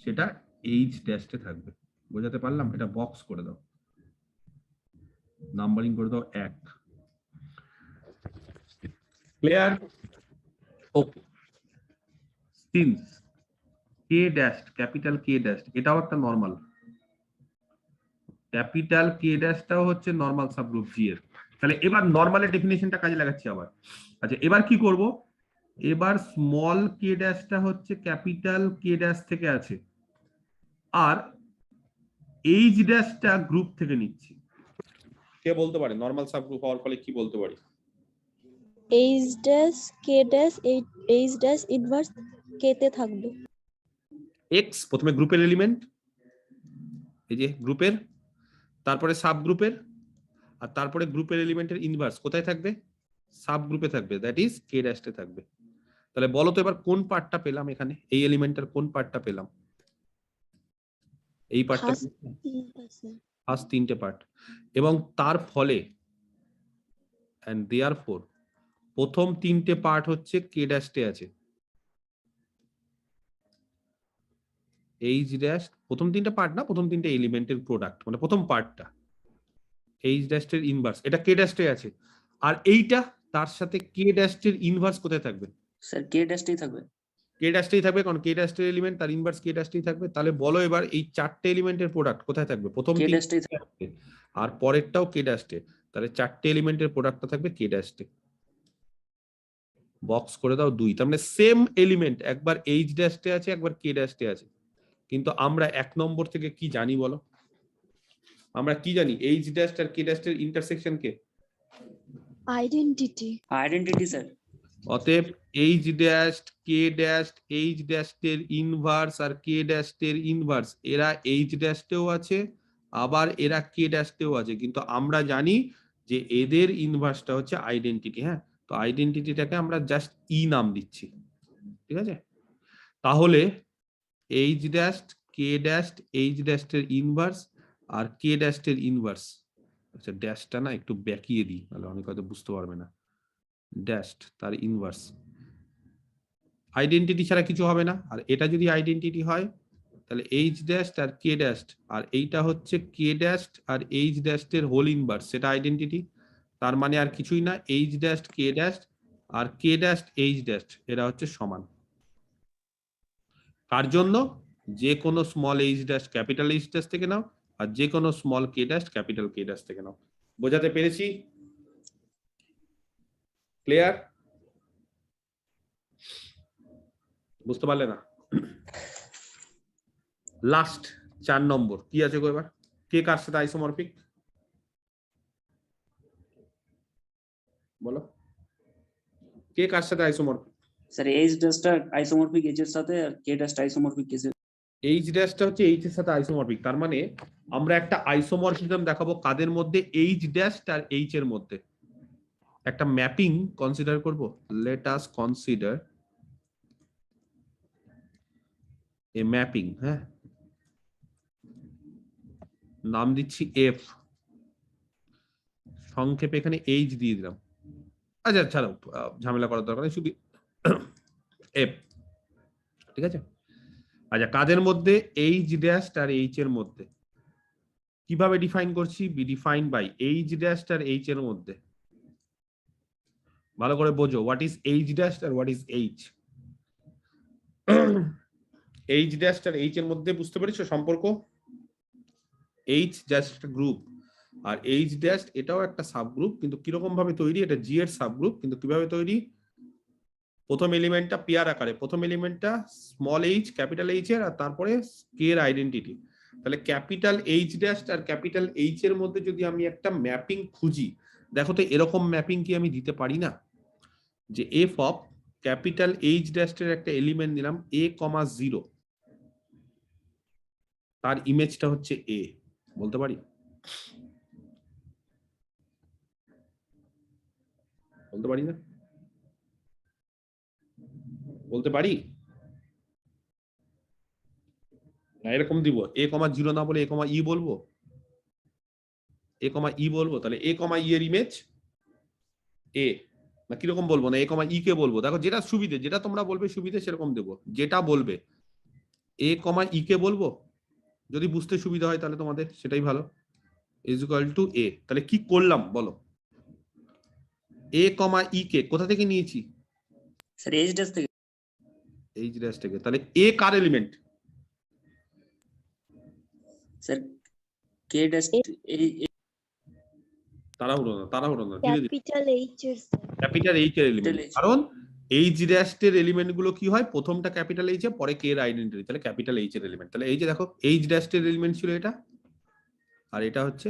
সেটা এইচ ড্যাশে থাকবে। বোঝাতে পারলাম? এটা বক্স করে দাও, নাম্বারিং করে দাও 1। Clear? Okay. Since K dash, capital K dash এটাও একটা নরমাল, ক্যাপিটাল কে ড্যাশটাও হচ্ছে নরমাল সাবগ্রুপ জি এর। তাহলে এবার নরমালের ডেফিনেশনটা কাজে লাগাচ্ছি আবার। আচ্ছা এবার কি করব? এবার স্মল কে ড্যাশটা হচ্ছে ক্যাপিটাল কে ড্যাশ থেকে আছে, আর এইচ ড্যাশটা গ্রুপ থেকে নিচ্ছি। কে বলতে পারে নরমাল সাবগ্রুপ হওয়ার ফলে কি বলতে পারি? H dash K dash H dash inverse কে তে থাকবে। এক্স প্রথমে গ্রুপের এলিমেন্ট, এই যে গ্রুপের, তারপরে সাব গ্রুপের, আর তারপরে গ্রুপের এলিমেন্টের ইনভার্স কোথায় থাকবে? সাব গ্রুপে থাকবে, দ্যাট ইজ কে ড্যাশে থাকবে। তাহলে বলো তো এবার কোন পার্টটা পেলাম এখানে? এই এলিমেন্টের কোন পার্টটা পেলাম? এই পার্টটা, ফার্স্ট তিনটে পার্ট। এবং তার ফলে এন্ড দেয়ারফর প্রথম তিনটে পার্ট হচ্ছে কে ড্যাশে আছে। এইচ ড্যাশ প্রথম তিনটে পার্ট না, প্রথম তিনটে এলিমেন্টের প্রোডাক্ট, মানে প্রথম পার্টটা এইচ ড্যাশের ইনভার্স, এটা কে ড্যাশে আছে। আর এইটা তার সাথে কে ড্যাশের ইনভার্স কোথায় থাকবে? স্যার কে ড্যাশটাই থাকবে। কে ড্যাশটাই থাকবে, কারণ কে ড্যাশের এলিমেন্ট তার ইনভার্স কে ড্যাশটাই থাকবে। তাহলে বলো এবার এই চারটে এলিমেন্টের প্রোডাক্ট কোথায় থাকবে? প্রথম কে তিনটে ড্যাশটাই থাকবে। আর পরেরটাও কে ড্যাশে। তাহলে চারটে এলিমেন্টের প্রোডাক্টটা থাকবে কে ড্যাশে। বক্স করে দাও 2। তার মানে সেম এলিমেন্ট, একবার এইচ ড্যাশে আছে একবার কে ড্যাশে আছে, কিন্তু আমরা 1 নম্বর থেকে কি জানি বলো? আমরা কি জানি? এইচ ড্যাশ আর কে ড্যাশের ইন্টারসেকশন কে? আইডেন্টিটি। Identity sir. অতএব H dash K dash H ড্যাশের ইনভার্স আর কে ড্যাশের ইনভার্স এরা এইচ ড্যাশেও আছে, আবার এরা কে ড্যাশেও আছে, কিন্তু আমরা জানি যে এদের ইনভার্সটা হচ্ছে আইডেন্টিটি। হ্যাঁ, তো আইডেন্টিটিটাকে আমরা জাস্ট ই নাম দিচ্ছি, ঠিক আছে? তাহলে H dash K dash H ড্যাশের ইনভার্স আর কে ড্যাশের ইনভার্স, আচ্ছা ড্যাশটা না একটু ব্যাকিয়ে দিই, তাহলে অনেক হয়তো বুঝতে পারবে না। ড্যাশ তার ইনভার্স, আইডেন্টিটি ছাড়া কিছু হবে না। আর এটা যদি আইডেন্টিটি হয় তাহলে এইচ ড্যাশ আর কে ড্যাশ, আর এইটা হচ্ছে কে ড্যাশ আর এইচ ড্যাশ এর হোল ইনভার্স, সেটা আইডেন্টিটি। তার মানে আর কিছুই না, এইচ ড্যাশ কে ড্যাশ আর কে ড্যাশ এইচ ড্যাশ এরা হচ্ছে সমান। কার জন্য? যে কোনো small H dash capital H dash থেকে নাও, আর যে কোনো small K dash capital K dash থেকে নাও। বোঝাতে পেরেছি? ক্লিয়ার? বুঝতে পারলে না? লাস্ট 4 নম্বর কি আছে গো এবার? কে কার সাথে আইসোমরফিক বলো? কে কার সাথে আইসোমরফিক? স্যার এইচ ড্যাশটা আইসোমরফিক এইচ এর সাথে, আর কে ড্যাশটা আইসোমরফিক কে এর। এইচ ড্যাশটা হচ্ছে এইচ এর সাথে আইসোমরফিক। তার মানে আমরা একটা আইসোমরফিজম দেখাবো কাদের মধ্যে? এইচ ড্যাশ আর এইচ এর মধ্যে। একটা ম্যাপিং কনসিডার করব। লেট আস কনসিডার এ ম্যাপিং। হ্যাঁ, নাম দিচ্ছি এফ, সংক্ষেপে এখানে এইচ দিয়ে দিলাম। আচ্ছা ছাড়ো, ঝামেলা করার দরকার নেই, শুধু এফ, ঠিক আছে? আচ্ছা কাদের মধ্যে? এইচ ড্যাশ আর এইচ এর মধ্যে। কিভাবে ডিফাইন করছি? B define by H dash আর এইচ এর মধ্যে। ভালো করে বোঝো, হোয়াট ইজ এইচ ড্যাশ আর what is H. H dash আর এইচ এর মধ্যে বুঝতে পেরেছো সম্পর্ক? এইচ জাস্ট একটা গ্রুপ, আর এইচ ড্যাশ এটাও একটা সাবগ্রুপ, কিন্তু কিরকম ভাবে তৈরি, এটা জি এর সাবগ্রুপ, কিন্তু কিভাবে তৈরি, প্রথম এলিমেন্টটা পেয়ার আকারে, প্রথম এলিমেন্টটা স্মল এইচ ক্যাপিটাল এইচ এর, আর তারপরে কে এর আইডেন্টিটি। তাহলে ক্যাপিটাল এইচ ড্যাশ আর ক্যাপিটাল এইচ এর মধ্যে যদি আমি একটা ম্যাপিং খুঁজি, দেখো তো এরকম ম্যাপিং কি আমি দিতে পারি না, যে F of capital H dash এর একটা এলিমেন্ট দিলাম এ কমা 0, তার ইমেজটা হচ্ছে এ, বলতে পারি? বলতে পারি না? বলতে পারি না? এরকম দিব এ কমা 0 না বলে এ কমা ই বলবো, এ কমা ই বলবো, তাহলে এ কমা ই এর ইমেজ এ, না কিরকম বলবো, না এ কমা ই কে বলবো, দেখো যেটা সুবিধে, যেটা তোমরা বলবে সুবিধে সেরকম দেবো, যেটা বলবে এ কমা ই কে বলবো, যদি বুঝতে সুবিধা হয় তাহলে তোমাদের সেটাই ভালো, ইজ ইকুয়াল টু এ। তাহলে কি করলাম বলো, এ কমা ই কে কোথা থেকে নিয়েছি, স্যার এইচ ড্যাশ থেকে। এইচ ড্যাশ থেকে, তাহলে এ কার এলিমেন্ট, স্যার কে ড্যাশ তাড়াহুড়ো না, ধীরে ধীরে, ক্যাপিটাল এইচ এর ক্যাপিটাল এইচ এর এলিমেন্ট, Capital H। কারণ এইচ ড্যাশ এর এলিমেন্ট গুলো কি হয়, প্রথমটা ক্যাপিটাল এইচ এ, পরে কে এর আইডেন্টিটি, তাহলে ক্যাপিটাল এইচ এর এলিমেন্ট। তাহলে এই যে দেখো এইচ ড্যাশ এর এলিমেন্ট ছিল এটা, আর এটা হচ্ছে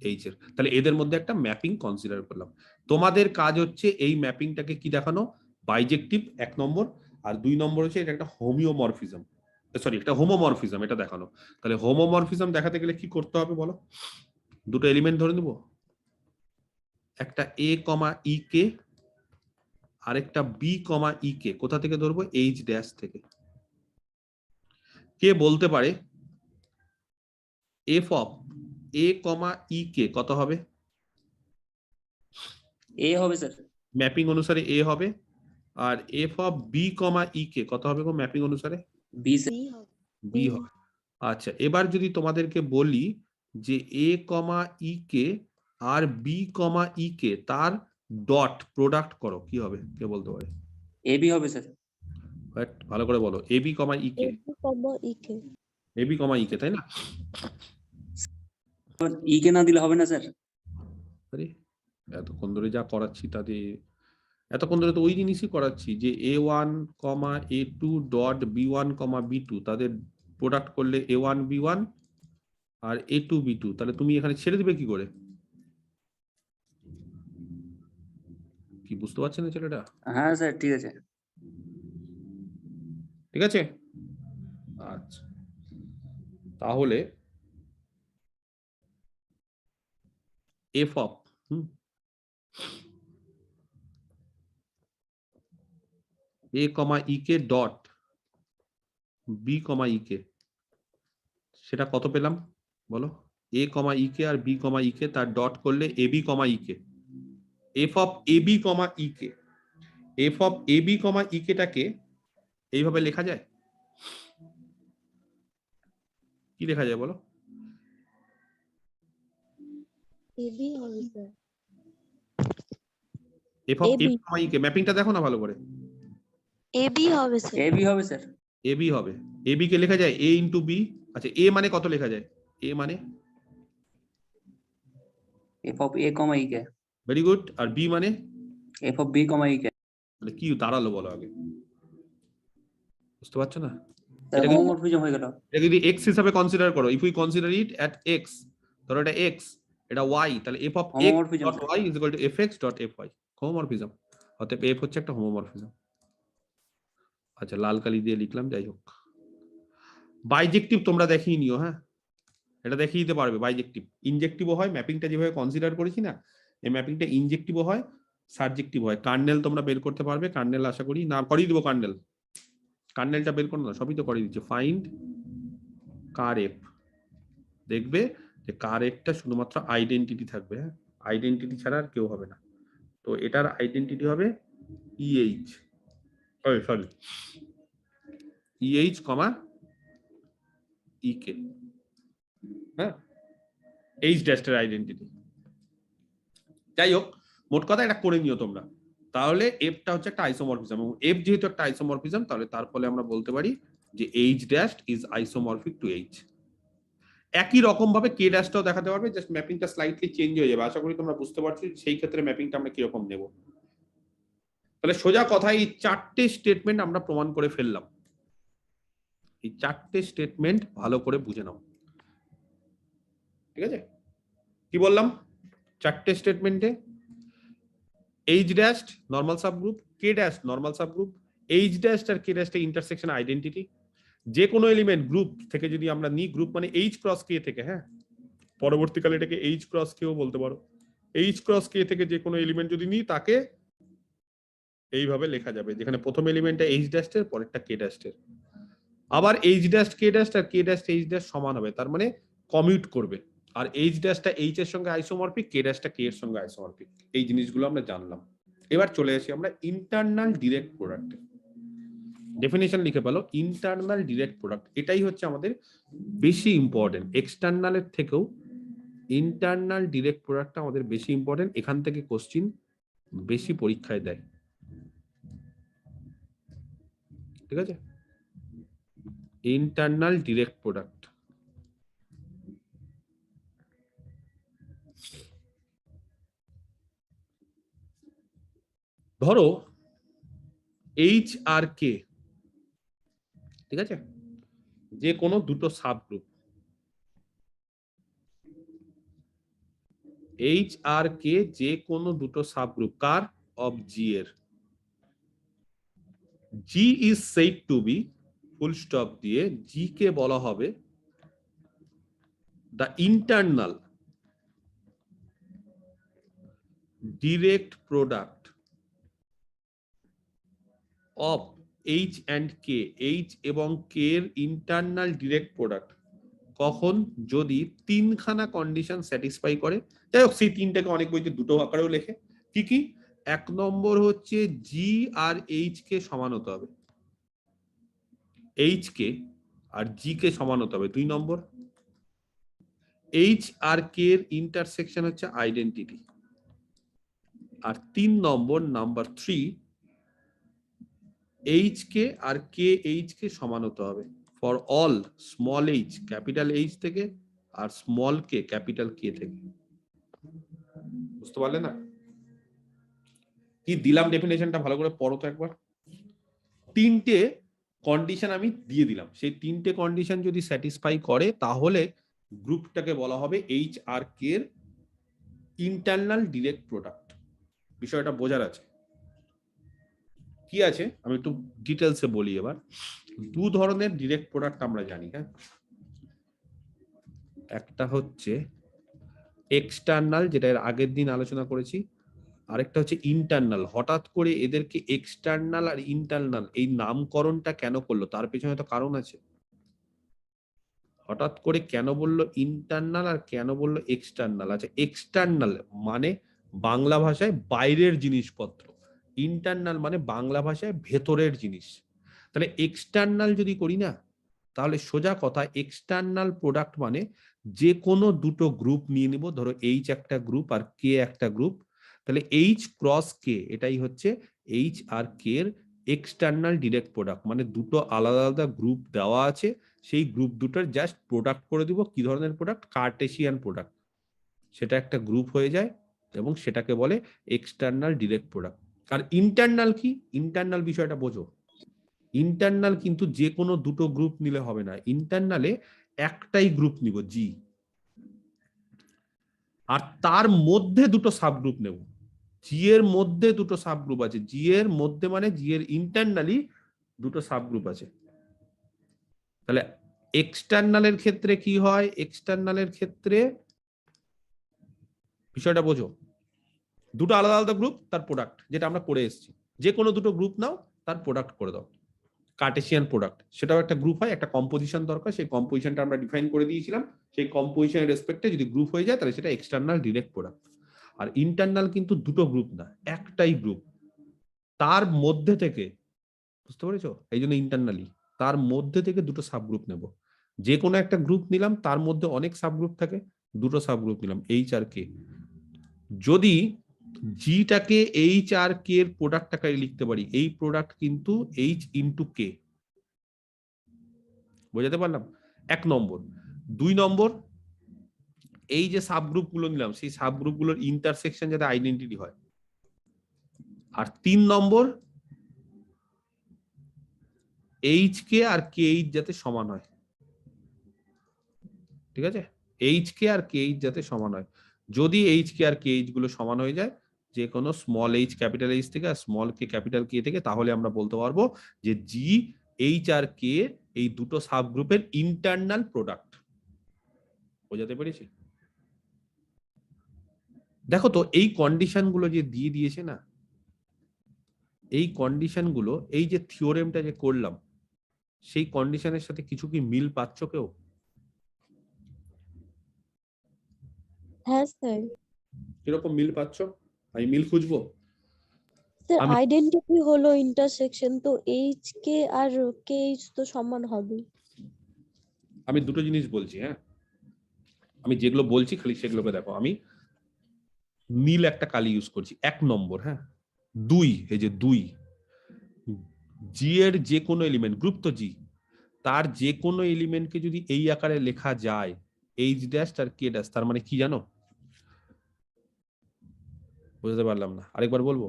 এইচ এর, তাহলে এদের মধ্যে একটা ম্যাপিং কনসিডার করলাম। তোমাদের কাজ হচ্ছে এই ম্যাপিংটাকে কি দেখানো, বাইজেক্টিভ 1 নম্বর, আর 2 নম্বর হচ্ছে এটা একটা হোমিওমরফিজম, সরি একটা হোমোমরফিজম, এটা দেখানো। তাহলে হোমোমরফিজম দেখাতে গেলে কি করতে হবে বলো, দুটো এলিমেন্ট ধরে নেব, একটা এ কমা ই কে, আরেকটা বি কমা ই কে, কোথা থেকে ধরবো, এইচ ড্যাশ থেকে। কে বলতে পারে এফ অফ এ কমা ই কে কত হবে, এ হবে স্যার। ম্যাপিং অনুসারে এ হবে, আর এফ অফ বি কমা ই কে কত হবে গো ম্যাপিং অনুসারে, বি স্যার। বি হবে বি হবে। আচ্ছা এবার যদি তোমাদেরকে বলি যে এ কমা ই কে আর বি কমা ই কে তার ডট প্রোডাক্ট করো, কি হবে, কে বলতে পারে, এ বি হবে স্যার। ভালো করে বলো, এ বি কমা ই কে, এবি কমা ইকে এ বি কমা ই কে, তাই না? ই কে না দিলে হবে না স্যার। আরে এতক্ষণ ধরে যা করাচ্ছি তাতে, এতক্ষণ ধরে তো ওই জিনিসই করাচ্ছি, যে A1, A2 dot B1, B2 তাদের প্রোডাক্ট করলে A1 B1 আর A2 B2, তাহলে তুমি এখানে ছেড়ে দিবে কি করে, কি বুঝতে পারছেন না ছেলেটা? হ্যাঁ স্যার ঠিক আছে। ঠিক আছে, আচ্ছা তাহলে F of A comma E K dot b comma E K, সেটা কত পেলাম বলো, এ কমা ই কে আর বি কমা ই কে তার ডট করলে a b comma E K, f of a b comma E K, f of a b comma E K টাকে এইভাবে লেখা যায়, কি লেখা যায় বলো, এবি হবে sir f of a AB b comma E K ম্যাপিংটা দেখো না ভালো করে, এবি হবে স্যার এ বি হবে স্যার। এ বি হবে, এ বি কে লেখা যায় এ ইন্টু বি, আচ্ছা এ মানে কত লেখা যায়, এ মানে F of A comma E K. Very good, আর বি মানে, F of B comma E K. তাহলে কি দাঁড়ালো বলো আগে, বুঝতে পারছো না? স্যার এটা কি- হোমোমরফিজম হয়ে গেল। এটা যদি এক্স হিসাবে কনসিডার করো, if we consider it at X, ধরো এটা এক্স এটা ওয়াই, তাহলে F of X homomorphism dot Y is equal to F X dot F Y, homomorphism. অতএব এফ হচ্ছে একটা হোমোমরফিজম। আচ্ছা লাল কালি দিয়ে লিখলাম, যাই হোক। বাইজেক্টিভ তোমরা দেখিয়ে নিও, হ্যাঁ এটা দেখিয়ে দিতে পারবে, বাইজেক্টিভ ইনজেক্টিভও হয়, ম্যাপিংটা যেভাবে কনসিডার করেছি না, এই ম্যাপিংটা ইনজেক্টিভও হয় সাবজেক্টিভ হয়। কার্নেল তোমরা বের করতে পারবে, কার্নেল আশা করি না করিয়ে দিব, কার্নেল কার্নেলটা বের করো না, সবই তো করিয়ে দিচ্ছে। ফাইন্ড কার এফ, দেখবে যে কার এফটা শুধুমাত্র আইডেন্টিটি থাকবে, হ্যাঁ আইডেন্টিটি ছাড়া আর কেউ হবে না। তো এটার আইডেন্টিটি হবে ইএইচ, সরি ইএইচ কমা ইকে, হ্যাঁ এইচ ড্যাশের আইডেন্টিটি। যাই হোক মোট কথা এটা করে নিও তোমরা। তাহলে এফটা হচ্ছে একটা আইসোমরফিজম, এবং এফ যেহেতু একটা আইসোমরফিজম তাহলে তার ফলে আমরা বলতে পারি যে H dash is isomorphic to H. একই রকম ভাবে কে ড্যাশটাও দেখাতে পারবে, জাস্ট ম্যাপিংটা স্লাইটলি চেঞ্জ হয়ে যাবে। আশা করি তোমরা বুঝতে পারছো সেই ক্ষেত্রে ম্যাপিংটা আমরা কিরকম নেব। তাহলে সোজা কথা, এই 4টে স্টেটমেন্ট আমরা প্রমাণ করে ফেললাম। এই 4টে স্টেটমেন্ট ভালো করে বুঝে নাও, ঠিক আছে? কি বললাম 4টে স্টেটমেন্টে? H dash normal subgroup, K dash normal subgroup, H dash আর কে ড্যাশ ইন্টারসেকশন আইডেন্টিটি। যে কোনো এলিমেন্ট গ্রুপ থেকে যদি আমরা নিই, গ্রুপ মানে এইচ ক্রস কে থেকে, হ্যাঁ পরবর্তীকালে এটাকে এইচ ক্রস কেও বলতে পারো। এইচ ক্রস কে থেকে যে কোনো এলিমেন্ট যদি নিই তাকে এইভাবে লেখা যাবে, যেখানে প্রথম এলিমেন্টটা এইচ ড্যাশের, পরেরটা কে ড্যাশের। আবার এইচ ড্যাশ কে ড্যাশ আর কে ড্যাশ এইচ ড্যাশ সমান হবে, তার মানে কমিউট করবে। আর এইচ ড্যাশটা এইচ এর সঙ্গে আইসোমরফিক, কে ড্যাশটা কে এর সঙ্গে আইসোমরফিক। এই জিনিসগুলো আমরা জানলাম। এবার চলে আসি আমরা ইন্টারনাল ডিরেক্ট প্রোডাক্টে। ডেফিনেশন লিখে পেলো, ইন্টারনাল ডিরেক্ট প্রোডাক্ট এটাই হচ্ছে আমাদের বেশি ইম্পর্টেন্ট। এক্সটার্নালের থেকেও ইন্টারনাল ডিরেক্ট প্রোডাক্টটা আমাদের বেশি ইম্পর্টেন্ট। এখান থেকে কোশ্চিন বেশি পরীক্ষায় দেয়, ঠিক আছে? ইন্টারনাল ডিরেক্ট প্রোডাক্ট ধরো এইচ আর কে, ঠিক আছে, যে কোনো দুটো সাবগ্রুপ, এইচ আর কে যে কোনো দুটো সাবগ্রুপ কার? অফ জি এর। G is said to be, full stop দিয়ে জি কে বলা হবে the internal direct product of H and K. H এবং কে এর ইন্টারনাল ডিরেক্ট প্রোডাক্ট কখন? যদি তিনখানা কন্ডিশন স্যাটিসফাই করে। যাই হোক, সেই তিনটাকে অনেক বইতে দুটো আকারেও লেখে। কি কি? 1 নম্বর হচ্ছে জি আর এইচ কে সমান হতে হবে, এইচ কে আর জি কে সমান হতে হবে। 2 নম্বর, এইচ আর কে এর ইন্টারসেকশন হচ্ছে আইডেন্টিটি। আর 3 নম্বর, নাম্বার 3, এইচ কে আর কে এইচ কে সমান হতে হবে for all small H capital H থেকে আর স্মল কে ক্যাপিটাল কে থেকে। বুঝতে পারলে না কি দিলাম? ডেফিনেশনটা ভালো করে পড়ো তো একবার। 3টে কন্ডিশন আমি দিয়ে দিলাম, সেই 3টে কন্ডিশন যদি স্যাটিসফাই করে তাহলে গ্রুপটাকে বলা হবে এইচ আর কে এর ইন্টারনাল ডিরেক্ট প্রোডাক্ট। বিষয়টা বোঝার আছে। কি আছে আমি একটু ডিটেলসে বলি এবার। 2 ধরনের ডিরেক্ট প্রোডাক্ট আমরা জানি, হ্যাঁ। একটা হচ্ছে এক্সটার্নাল, যেটা এর আগের দিন আলোচনা করেছি। আরেকটা হচ্ছে ইন্টারনাল। হঠাৎ করে এদেরকে এক্সটার্নাল আর ইন্টারনাল এই নামকরণটা কেন করলো? তার পেছনে তো কারণ আছে। হঠাৎ করে কেন বললো ইন্টারনাল আর কেন বললো এক্সটার্নাল? আচ্ছা, এক্সটার্নাল মানে বাংলা ভাষায় বাইরের জিনিসপত্র, ইন্টারনাল মানে বাংলা ভাষায় ভেতরের জিনিস। তাহলে এক্সটার্নাল যদি করি না, তাহলে সোজা কথা এক্সটার্নাল প্রোডাক্ট মানে যে কোনো দুটো গ্রুপ নিয়ে নিব। ধরো এইচ একটা গ্রুপ আর কে একটা গ্রুপ, তাহলে এইচ ক্রস কে এটাই হচ্ছে এইচ আর কে এর এক্সটার্নাল ডিরেক্ট প্রোডাক্ট। মানে দুটো আলাদা আলাদা গ্রুপ দেওয়া আছে, সেই গ্রুপ দুটোর জাস্ট প্রোডাক্ট করে দিব। কি ধরনের প্রোডাক্ট? Cartesian product. সেটা একটা গ্রুপ হয়ে যায় এবং সেটাকে বলে এক্সটার্নাল ডিরেক্ট প্রোডাক্ট। আর ইন্টারনাল কি? ইন্টারনাল বিষয়টা বোঝো। ইন্টারনাল কিন্তু যে কোনো দুটো গ্রুপ নিলে হবে না, ইন্টারনালে একটাই গ্রুপ নিব জি, আর তার মধ্যে দুটো সাবগ্রুপ নেব। জি এর মধ্যে দুটো সাবগ্রুপ আছে, জি এর মধ্যে মানে জি এর ইন্টারনালি দুটো সাবগ্রুপ আছে। তাহলে এক্সটার্নালের ক্ষেত্রে কি হয়? এক্সটার্নালের ক্ষেত্রে বিষয়টা বোঝো, দুটো আলাদা আলাদা গ্রুপ তার প্রোডাক্ট, যেটা আমরা করে এসেছি। যে কোনো দুটো গ্রুপ নাও, তার প্রোডাক্ট করে দাও। কার্টেসিয়ান প্রোডাক্ট, সেটাও একটা গ্রুপ হয়, একটা কম্পোজিশন দরকার, সেই কম্পোজিশনটা আমরা ডিফাইন করে দিয়েছিলাম। সেই কম্পোজিশনের রেসপেক্টে যদি গ্রুপ হয়ে যায় তাহলে সেটা এক্সটার্নাল ডিরেক্ট প্রোডাক্ট। আর ইন্টারনাল কিন্তু দুটো গ্রুপ না, একটাই গ্রুপ, তার মধ্যে থেকে, বুঝতে পেরেছো? এই জন্য ইন্টারনালি তার মধ্যে থেকে দুটো সাবগ্রুপ নেব। যে কোনো একটা গ্রুপ নিলাম, তার মধ্যে অনেক সাবগ্রুপ থাকে, দুটো সাবগ্রুপ নিলাম এইচ আর কে। যদি জিটাকে এইচ আর কে এর প্রোডাক্ট আকারে লিখতে পারি, এই প্রোডাক্ট কিন্তু এইচ ইন্টু কে। বোঝাতে পারলাম? 1 নম্বর। 2 নম্বর, এই যে সাবগ্রুপ গুলো নিলাম সেই সাবগ্রুপ গুলোর ইন্টারসেকশন যাতে আইডেন্টিটি হয়। আর 3 নম্বর, এইচ কে আর কে এইচ যাতে সমান হয়। ঠিক আছে, এইচ কে আর কে এইচ যাতে সমান হয়। যদি এইচ কে আর কে এইচ গুলো সমান হয়ে যায়, যে কোনো স্মল এইচ ক্যাপিটাল এইচ থেকে আর স্মল কে ক্যাপিটাল কে থেকে, তাহলে আমরা বলতে পারবো যে জি, এইচ আর কে এই দুটো সাবগ্রুপের ইন্টারনাল প্রোডাক্ট। বোঝাতে পেরেছি? দেখো তো এই কন্ডিশন গুলো যে দিয়ে দিয়েছে না, এই কন্ডিশন গুলো, এই যে থিওরেমটা যে করলাম, সেই কন্ডিশনের সাথে কিছু কি মিল পাচ্ছ কেউ? হ্যাঁ স্যার। কিরকম মিল পাচ্ছ? আমি মিল খুঁজবো। স্যার আমি- আইডেন্টিটি হলো ইন্টারসেকশন, তো এইচ কে আর কে এইচ তো সমান হবে। আমি দুটো জিনিস বলছি, হ্যাঁ, আমি যেগুলো বলছি খালি সেগুলোকে দেখো। আমি নীল একটা কালি ইউজ করছি। 1 নম্বর, হ্যাঁ, 2, এই যে 2, জি এর যে কোনো এলিমেন্ট, গ্রুপ তো জি, তার যে কোনো এলিমেন্টকে যদি এই আকারে লেখা যায়, এইচ ড্যাশ আর কে ড্যাশ, তার মানে কি জানো? বুঝতে পারলাম না, আরেকবার বলবো।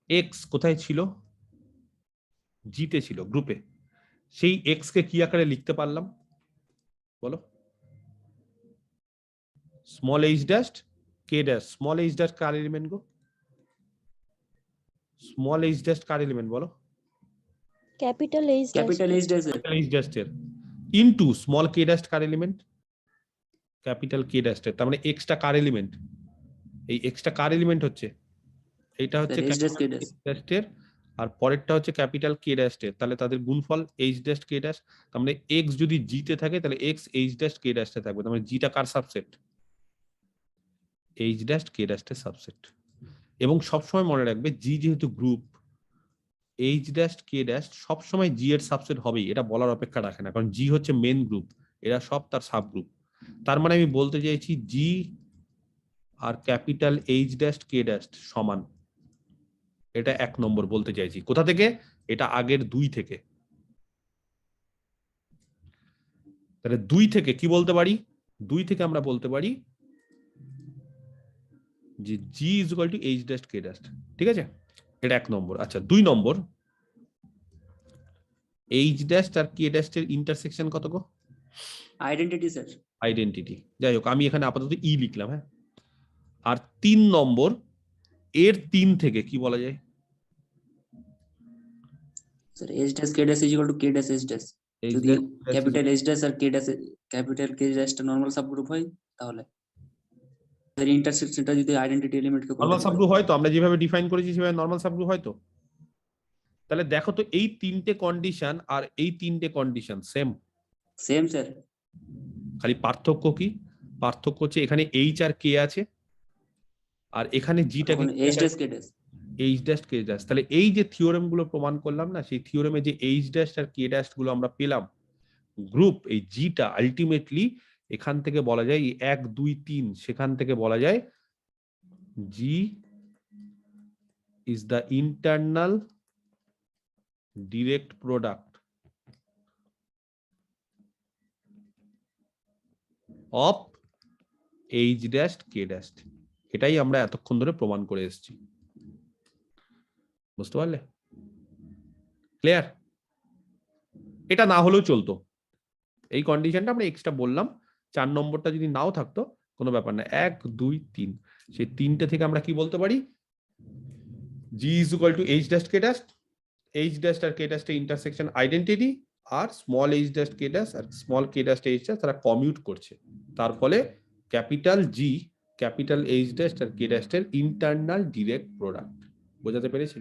এক্স কোথায় ছিল? জিতে ছিল, গ্রুপে। সেই এক্স কে কি আকারে লিখতে পারলাম বলো? Small H dash K dash. Small H dash কার এলিমেন্ট গো? স্মল এইচ ড্যাশ কার এলিমেন্ট বলো? Capital H capital H dash H dash এর ইনটু স্মল কে ড্যাশ কার এলিমেন্ট? ক্যাপিটাল কে ড্যাশ এর। তার মানে এক্সটা কার এলিমেন্ট? এই এক্সটা কার এলিমেন্ট হচ্ছে? এইটা হচ্ছে H dash K dash. Dash এর, আর পরেরটা হচ্ছে ক্যাপিটাল কে ড্যাশ এর। তাহলে তাদের গুণফল এইচ ড্যাশ কে ড্যাশ। তার মানে এক্স যদি জি তে থাকে তাহলে x H dash K dash এ থাকবে। তার মানে জিটা কার subset? H dash K dash এর সাবসেট। এবং সবসময় মনে রাখবে, জি যেহেতু group, H dash K dash সবসময় জি এর সাবসেট হবেই, এটা বলার অপেক্ষা রাখে না, কারণ জি হচ্ছে মেন গ্রুপ, এরা সব তার সাব গ্রুপ। তার মানে আমি বলতে চাইছি জি আর capital H dash K dash সমান। এটা 1 নম্বর বলতে চাইছি। কোথা থেকে? এটা আগের 2 থেকে। তাহলে 2 থেকে কি বলতে পারি? 2 থেকে আমরা বলতে পারি যে G is equal to H dash K dash. ঠিক আছে, এটা 1 নম্বর। আচ্ছা, 2 নম্বর, এইচ ড্যাশ আর কে ড্যাশ এর ইন্টারসেকশন কত গো? Identity sir. আইডেন্টিটি। যাই হোক, আমি এখানে আপাতত ই লিখলাম, হ্যাঁ। আর 3 নম্বর, এর 3 থেকে কি বলা যায়? Sir H dash K dash is equal to K dash H dash. H যদি ক্যাপিটাল এইচ ড্যাশ আর কে ড্যাশ, ক্যাপিটাল কে ড্যাশটা নরমাল সাবগ্রুপ হয়, তাহলে এর ইন্টারসেকশনটা যদি আইডেন্টিটি এলিমেন্টকে নরমাল সাবগ্রুপ হয় তো, আমরা যেভাবে ডিফাইন করেছি সেভাবে নরমাল সাবগ্রুপ হয় তো। তাহলে দেখো তো, এই 3টে কন্ডিশন আর এই 3টে কন্ডিশন সেম। Same sir. খালি পার্থক্য কি? পার্থক্য হচ্ছে এখানে এইচ আর কে আছে, আর এখানে জিটাকে H dash K dash. H dash K dash. তাহলে এই যে থিওরেম গুলো প্রমাণ করলাম না, সেই থিওরেমে যে এইচ ড্যাশ আর কে ড্যাশ গুলো আমরা পেলাম গ্রুপ, এই জিটা আলটিমেটলি এখান থেকে বলা যায় 1 2 3, সেখান থেকে বলা যায় G is the internal direct product of H dash K dash. এটাই আমরা এতক্ষণ ধরে প্রমাণ করে এসেছি। বুঝতে পারলে? ক্লিয়ার? এটা না হলেও চলতো, এই কন্ডিশনটা আমরা এক্সট্রা বললাম। 4 নম্বরটা যদি নাও থাকতো কোনো ব্যাপার না, 1 2 3, সেই 3টে থেকে আমরা কি বলতে পারি? G is equal to H dash K dash. H dash আর কে ড্যাশ এর ইন্টারসেকশন আইডেন্টিটি, আর small H dash K dash আর small K dash H dash তারা কমিউট করছে। তার ফলে capital G capital H dash আর কে ড্যাশ এর ইন্টারনাল ডিরেক্ট প্রোডাক্ট। বোঝাতে পেরেছি?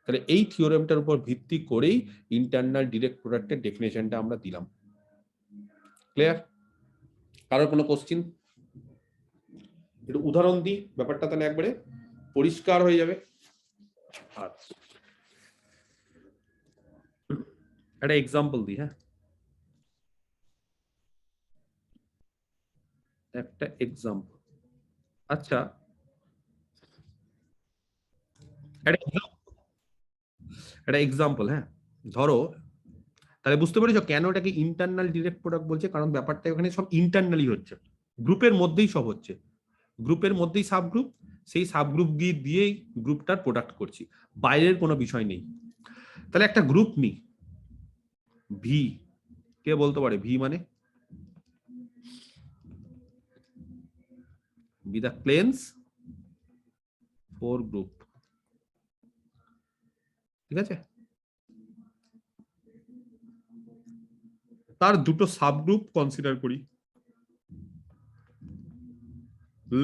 তাহলে এই থিওরেমটার উপর ভিত্তি করেই ইন্টারনাল ডিরেক্ট প্রোডাক্টের ডেফিনেশনটা আমরা দিলাম। ক্লিয়ার? কারোর কোনো কোশ্চিন? একটু উদাহরণ দিই, ব্যাপারটা তাহলে একবারে পরিষ্কার হয়ে যাবে। আচ্ছা, একটা এক্সাম্পল দিই, হ্যাঁ, একটা এক্সাম্পল। আচ্ছা, একটা এক্সাম্পল, হ্যাঁ, ধরো তাহলে বুঝতে পেরেছো কেন এটাকে ইন্টারনাল ডিরেক্ট প্রোডাক্ট বলছে, কারণ ব্যাপারটা এখানে সব ইন্টারনালি হচ্ছে, গ্রুপের মধ্যেই সব হচ্ছে, গ্রুপের মধ্যেই সাব গ্রুপ, সেই সাব গ্রুপ দিয়েই গ্রুপটার প্রোডাক্ট করছি, বাইরের কোনো বিষয় নেই। তাহলে একটা গ্রুপ নি ভি, কে বলতে পারে ভি মানে? বি দা ক্লেন্স ফোর গ্রুপ, ঠিক আছে? তার দুটো সাব গ্রুপ কনসিডার করি।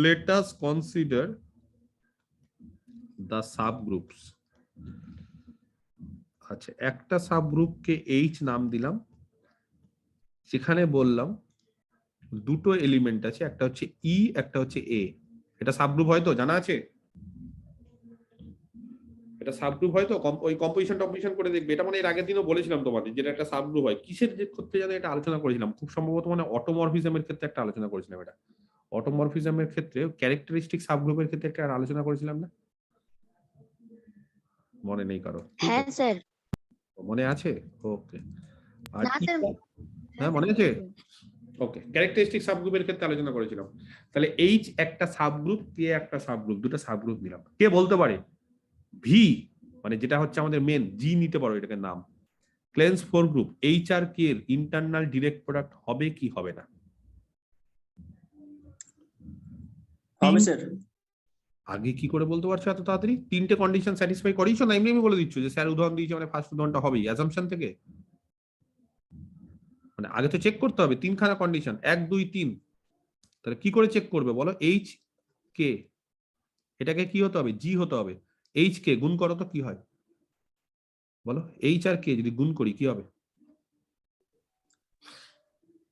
Let us consider the subgroups. আচ্ছা, একটা সাবগ্রুপকে এইচ নাম দিলাম, সেখানে বললাম দুটো এলিমেন্ট আছে, একটা হচ্ছে ই, একটা হচ্ছে এ। এটা সাবগ্রুপ হয়তো জানা আছে? এটা সাবগ্রুপ হয়তো? ওই কম্পোজিশন করে দেখবে, এটা মানে এর আগের দিনও বলেছিলাম তোমাদের, যেটা একটা সাবগ্রুপ হয়। কিসের যে ক্ষেত্রে জানো এটা আলোচনা করেছিলাম, খুব সম্ভবত মানে অটোমরফিজমের ক্ষেত্রে একটা আলোচনা করেছিলাম। এটা অটোমরফিজমের ক্ষেত্রে, ক্যারেক্টারিস্টিক সাবগ্রুপের ক্ষেত্রে একটা আলোচনা করেছিলাম না? মনে নেই কারো? হ্যাঁ স্যার। মনে আছে? ওকে। আর না স্যার। হ্যাঁ মনে আছে? ওকে, ক্যারেক্টারিস্টিক সাবগ্রুপের ক্ষেত্রে আলোচনা করেছিলাম। তাহলে এইচ একটা সাবগ্রুপ, কে একটা সাবগ্রুপ, দুটো সাবগ্রুপ নিলাম। কে বলতে পারে ভি মানে যেটা হচ্ছে আমাদের মেন, জি নিতে পারো এটাকে নাম, ক্লেন্স ফোর গ্রুপ এইচ আর কে এর ইন্টারনাল ডিরেক্ট প্রোডাক্ট হবে কি হবে না? হবে স্যার। আগে কি করে বলতে পারছো এত তাড়াতাড়ি? তিনটে কন্ডিশন স্যাটিসফাই করিয়েছো না এমনি এমনি বলে দিচ্ছ যে স্যার উদাহরণ দিয়েছে মানে ফার্স্ট উদাহরণটা হবেই অ্যাজাম্পশন থেকে? মানে আগে তো চেক করতে হবে তিনখানা কন্ডিশন, 1 2 3। তাহলে কি করে চেক করবে বলো? এইচ কে, এটাকে কি হতে হবে? জি হতে হবে। এইচ কে গুণ করো তো কি হয় বলো? এইচ আর কে যদি গুণ করি কি হবে?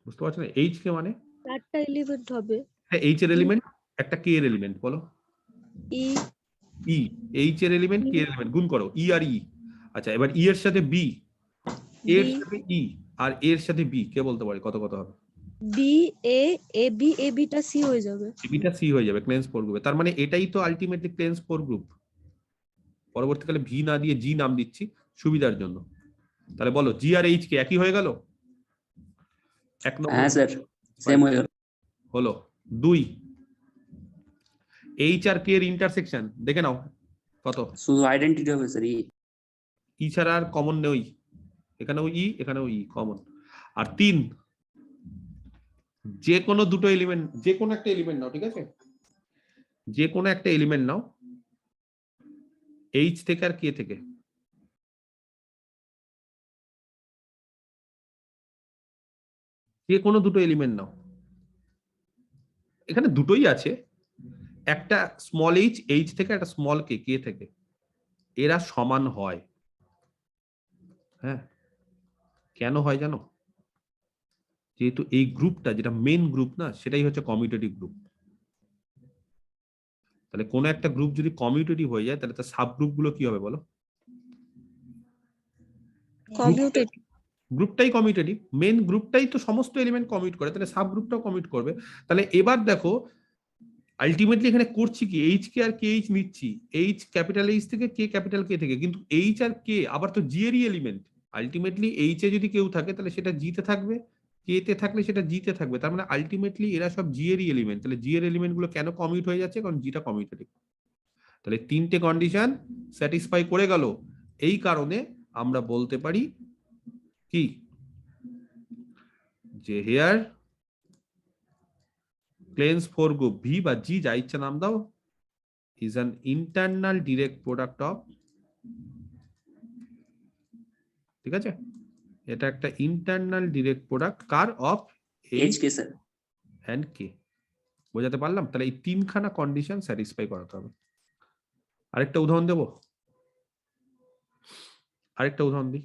বুঝতে পারছো না? এইচ কে মানে চারটা এলিমেন্ট হবে। হ্যাঁ, এইচ এর এলিমেন্ট একটা কে এর এলিমেন্ট, বলো ই ই, এইচ এর এলিমেন্ট কে এর এলিমেন্ট গুণ করো, ই আর ই। আচ্ছা, এবার ই এর সাথে বি, এর বি সাথে ই আর এর সাথে বি, কে বলতে পারে কত কত হবে? B A A B A beta C হয়ে যাবে। বিটা সি হয়ে যাবে ক্লেন্স ফোর গ্রুপে। তার মানে এটাই তো আলটিমেটলি ক্লেন্স ফোর গ্রুপ। পরবর্তীকালে ভি না দিয়ে জি নাম দিচ্ছি সুবিধার জন্য। তাহলে বলো জি আর এইচ কে একই হয়ে গেল? এক নম্বর হ্যাঁ স্যার, সেম হয়ে গেল। হলো। 2 এইচ আর কে এর ইন্টারসেকশন দেখে নাও কত? শুধু আইডেন্টিটি হবে স্যার। ই ছাড়া আর কমন নেই, এখানেও ই এখানেও ই কমন। আর 3 যে কোনো দুটো এলিমেন্ট, যে কোনো একটা এলিমেন্ট নাও, ঠিক আছে? যে কোনো একটা এলিমেন্ট নাও এইচ থেকে আর কে থেকে, যে কোনো দুটো এলিমেন্ট নাও, এখানে দুটোই আছে, একটা স্মল এইচ এইচ থেকে, একটা স্মল কে কে থেকে, এরা সমান হয়। হ্যাঁ, কেন হয় জানো? যেহেতু এই গ্রুপটা যেটা মেন গ্রুপ না, সেটাই হচ্ছে কমিউটেটিভ গ্রুপ। তাহলে কোন একটা গ্রুপ যদি কমিউটেটিভ হয়ে যায় তাহলে তার সাব গ্রুপ গুলো কি হবে বলো? কমিউটেটিভ। গ্রুপটাই কমিউটেটিভ, মেন গ্রুপটাই তো সমস্ত এলিমেন্ট কমিউট করে, তাহলে সাব গ্রুপটাও কমিউট করবে। তাহলে এবার দেখো আলটিমেটলি এখানে করছি কি, এইচ কে আর কে এইচ নিচ্ছি, এইচ ক্যাপিটাল এইচ থেকে কে ক্যাপিটাল কে থেকে, কিন্তু এইচ আর কে আবার তো জি এরই এলিমেন্ট। আলটিমেটলি এইচ এ যদি কেউ থাকে তাহলে সেটা জি তে থাকবে, কে তে থাকলে সেটা জি তে থাকবে। তার মানে আলটিমেটলি এরা সব জি এরই এলিমেন্ট। তাহলে জি এর এলিমেন্ট গুলো কেন কমিউট হয়ে যাচ্ছে? কারণ জিটা কমিউটেটিভ। তাহলে তিনটে কন্ডিশন স্যাটিসফাই করে গেল। এই কারণে আমরা বলতে পারি কি, যে here Klein's four group V বা জি যা ইচ্ছা নাম দাও is an internal direct product of, ঠিক আছে? এটা একটা ইন্টারনাল ডিরেক্ট প্রোডাক্ট কার? Of H K sir. And K. বোঝাতে পারলাম? তাহলে এই তিনখানা কন্ডিশন স্যাটিসফাই করাতে হবে। আরেকটা উদাহরণ দেব, আরেকটা উদাহরণ দিই।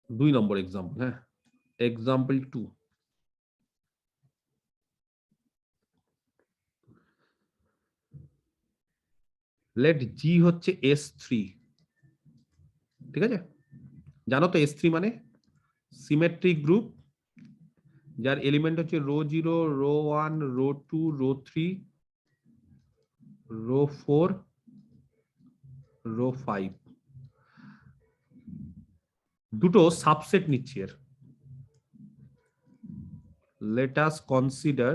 2 নম্বর এক্সাম্পল। হ্যাঁ, এক্সাম্পল 2। লেট জি হচ্ছে S3, ঠিক আছে? জানো তো S3 মানে সিমেট্রিক গ্রুপ যার এলিমেন্ট হচ্ছে rho 0 rho 1 rho 2 rho 3 rho 4 rho 5। দুটো সাবসেট নিচ্ছি এর। let us consider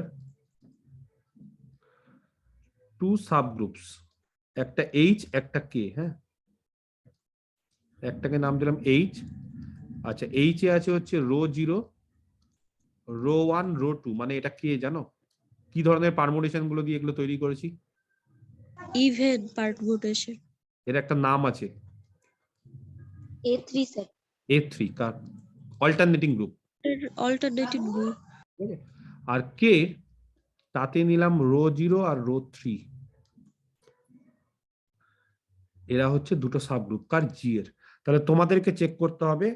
two subgroups, একটা H একটা K। হ্যাঁ, একটাকে নাম দিলাম H। আচ্ছা, H এ আছে হচ্ছে রো 0, রো 1, রো 2, মানে এটা কে জানো? কি ধরনের পারমুটেশন গুলো দিয়ে এগুলো তৈরি করেছি? Even permutation. এর একটা নাম আছে, A3 set. A3, কার? Alternating group. Alternating group. আর কে, তাতে নিলাম রো 0 আর রো 3। এরা হচ্ছে দুটো সাবগ্রুপ কার, জি এর। তাহলে তোমাদেরকে চেক করতে হবে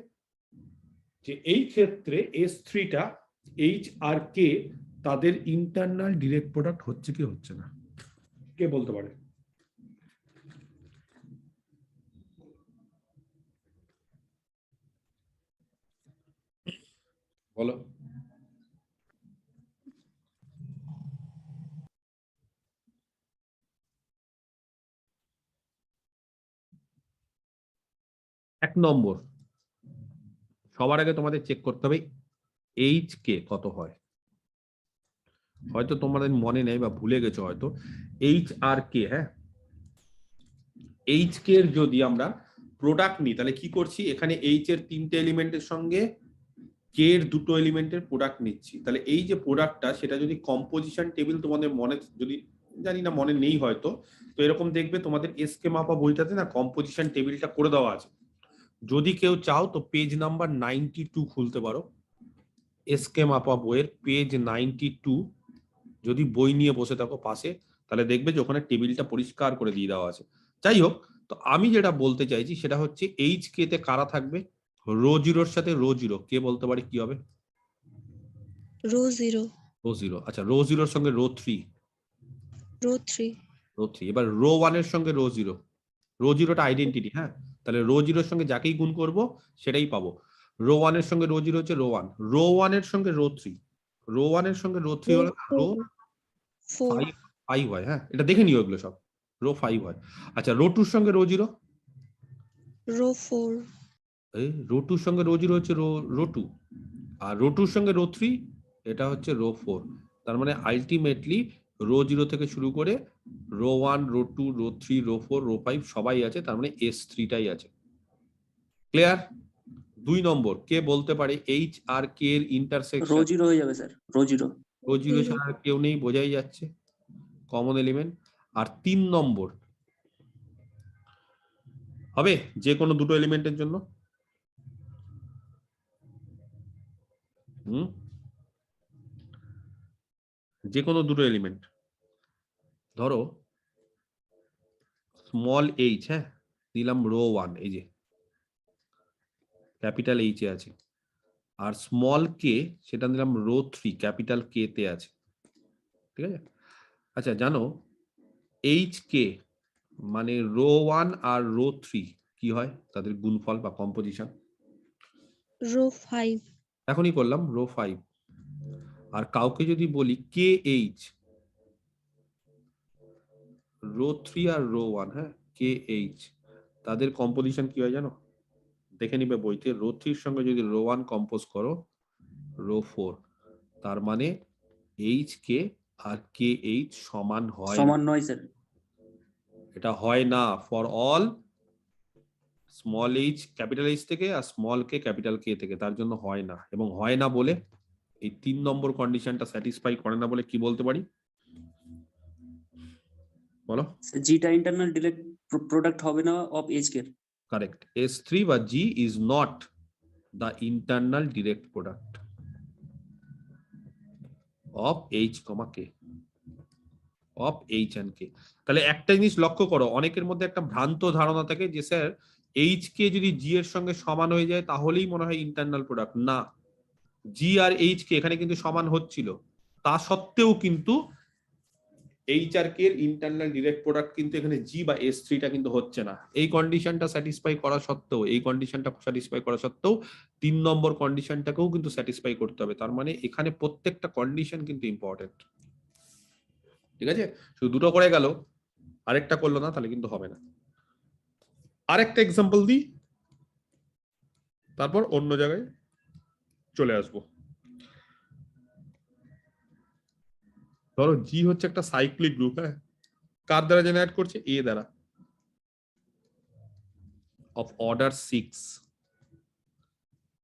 যে এই ক্ষেত্রে S3 টা H আর কে তাদের ইন্টারনাল ডিরেক্ট প্রোডাক্ট হচ্ছে কি হচ্ছে না, কে বলতে পারে? বলো। এক নম্বর, সবার আগে তোমাদের চেক করতে হবে এইচ কে কত হয়। হয়তো তোমাদের মনে নেই বা ভুলে গেছো হয়তো, এইচ আর কে। হ্যাঁ, এইচ কে এর যদি আমরা প্রোডাক্ট নিই তাহলে কি করছি, এখানে এইচ এর 3টে এলিমেন্টের সঙ্গে কে এর 2টো এলিমেন্টের প্রোডাক্ট নিচ্ছি। তাহলে এই যে প্রোডাক্টটা, সেটা যদি কম্পোজিশন টেবিল তোমাদের মনে, যদি জানি না মনে নেই হয়তো, তো এরকম দেখবে তোমাদের এসকে মাপা বইটাতে না কম্পোজিশন টেবিলটা করে দেওয়া আছে। যদি কেউ চাও তো পেজ নাম্বার 92 খুলতে পারো, এসকে মাপা বইয়ের পেজ 92। যদি বই নিয়ে বসে থাকো পাশে, তাহলে দেখবে যে ওখানে টেবিলটা পরিষ্কার করে দিয়ে দেওয়া আছে। যাই হোক, তো আমি যেটা বলতে চাইছি সেটা হচ্ছে এইচ কে তে কারা থাকবে, রো 0-র সাথে রো 0, কে বলতে পারে কি হবে? Row 0. রো 0। আচ্ছা, রো 0-র সঙ্গে রো 3, Row 3. রো 3। এবার রো 1-এর সঙ্গে রো 0, রো 0টা আইডেন্টিটি। হ্যাঁ, তাহলে রো 0-র সঙ্গে যাকেই গুণ করব সেটাই পাবো। রো 1-এর সঙ্গে রো 0 হচ্ছে রো 1, রো 1-এর সঙ্গে রো 3, রো 1-এর সঙ্গে রো 3 হলো রো 4. 5 হয়। হ্যাঁ, এটা দেখে নিও, এগুলো সব রো 5 হয়। আচ্ছা, রো 2-র সঙ্গে রো 0, Row 4. এই রো 2-র সঙ্গে রো 0 হচ্ছে রো 2, আর রো 2-র সঙ্গে রো 3 এটা হচ্ছে রো 4। তার মানে আলটিমেটলি রো 0 থেকে শুরু করে rho 1, rho 2, rho 3, rho 4, rho 5 সবাই আছে, তার মানে S3 টাই আছে। ক্লিয়ার? 2 নম্বর, কে বলতে পারে এইচ আর কে এর রো ইন্টারসেকশন? 0 হয়ে যাবে স্যার, রো 0। রো 0 ছাড়া আর কেউ নেই, বোঝাই যাচ্ছে, কমন এলিমেন্ট। আর 3 নম্বর হবে যে কোনো দুটো এলিমেন্টের জন্য। যে কোনো দুটো এলিমেন্ট, ধরো স্মল এইচ, হ্যাঁ দিলাম রো 1, এই যে ক্যাপিটাল এইচ এ আছে, আর স্মল কে সেটা দিলাম রো 3, ক্যাপিটাল কে তে আছে। ঠিক আছে? আচ্ছা, জানো এইচ কে মানে রো 1 আর রো 3 কি হয়, তাদের গুণফল বা কম্পোজিশন? Row 5. এখনই করলাম, রো 5। আর কাউকে যদি বলি কে এইচ, রো 3 আর রো 1, হ্যাঁ কে এইচ, তাদের কম্পোজিশন কি হয় জানো? দেখে নিবে বইতে, রো 3-র সঙ্গে যদি রো 1 কম্পোজ করো রো 4, তার মানে এইচ কে আর কে এইচ সমান হয় না। সমান নয় স্যার। এটা হয় না for all small H capital H থেকে আর স্মল কে ক্যাপিটাল কে থেকে, তার জন্য হয় না। এবং হয় না বলে, এই 3 নম্বর কন্ডিশনটা স্যাটিসফাই করে না বলে কি বলতে পারি বলো? জিটা ইন্টারনাল ডিরেক্ট প্রোডাক্ট হবে না of H K. Correct, S3 বা G is not the internal direct product of H, K, of H and K। তাহলে একটা জিনিস লক্ষ্য করো, অনেকের মধ্যে একটা ভ্রান্ত ধারণা থাকে যে স্যার H কে যদি G এর সঙ্গে সমান হয়ে যায় তাহলেই মনে হয় ইন্টারনাল প্রোডাক্ট। না, G আর H কে এখানে কিন্তু সমান হচ্ছিল, তা সত্ত্বেও কিন্তু এইচ আর কে এর ইন্টারনাল ডিরেক্ট প্রোডাক্ট কিন্তু এখানে জি বা S3 টা কিন্তু হচ্ছে না। এই কন্ডিশনটা স্যাটিসফাই করা সত্ত্বেও, এই কন্ডিশনটা স্যাটিসফাই করা সত্ত্বেও 3 নম্বর কন্ডিশনটাকেও কিন্তু স্যাটিসফাই করতে হবে। তার মানে এখানে প্রত্যেকটা কন্ডিশন কিন্তু ইম্পর্টেন্ট। ঠিক আছে? শুধু দুটো করে গেল, আরেকটা করলো না, তাহলে কিন্তু হবে না। আরেকটা এক্সাম্পল দিই, তারপর অন্য জায়গায় চলে আসবো। ধরো জি হচ্ছে একটা সাইক্লিক গ্রুপ, হ্যাঁ, কার দ্বারা জেনারেট করছে? এ দ্বারা, অফ অর্ডার 6।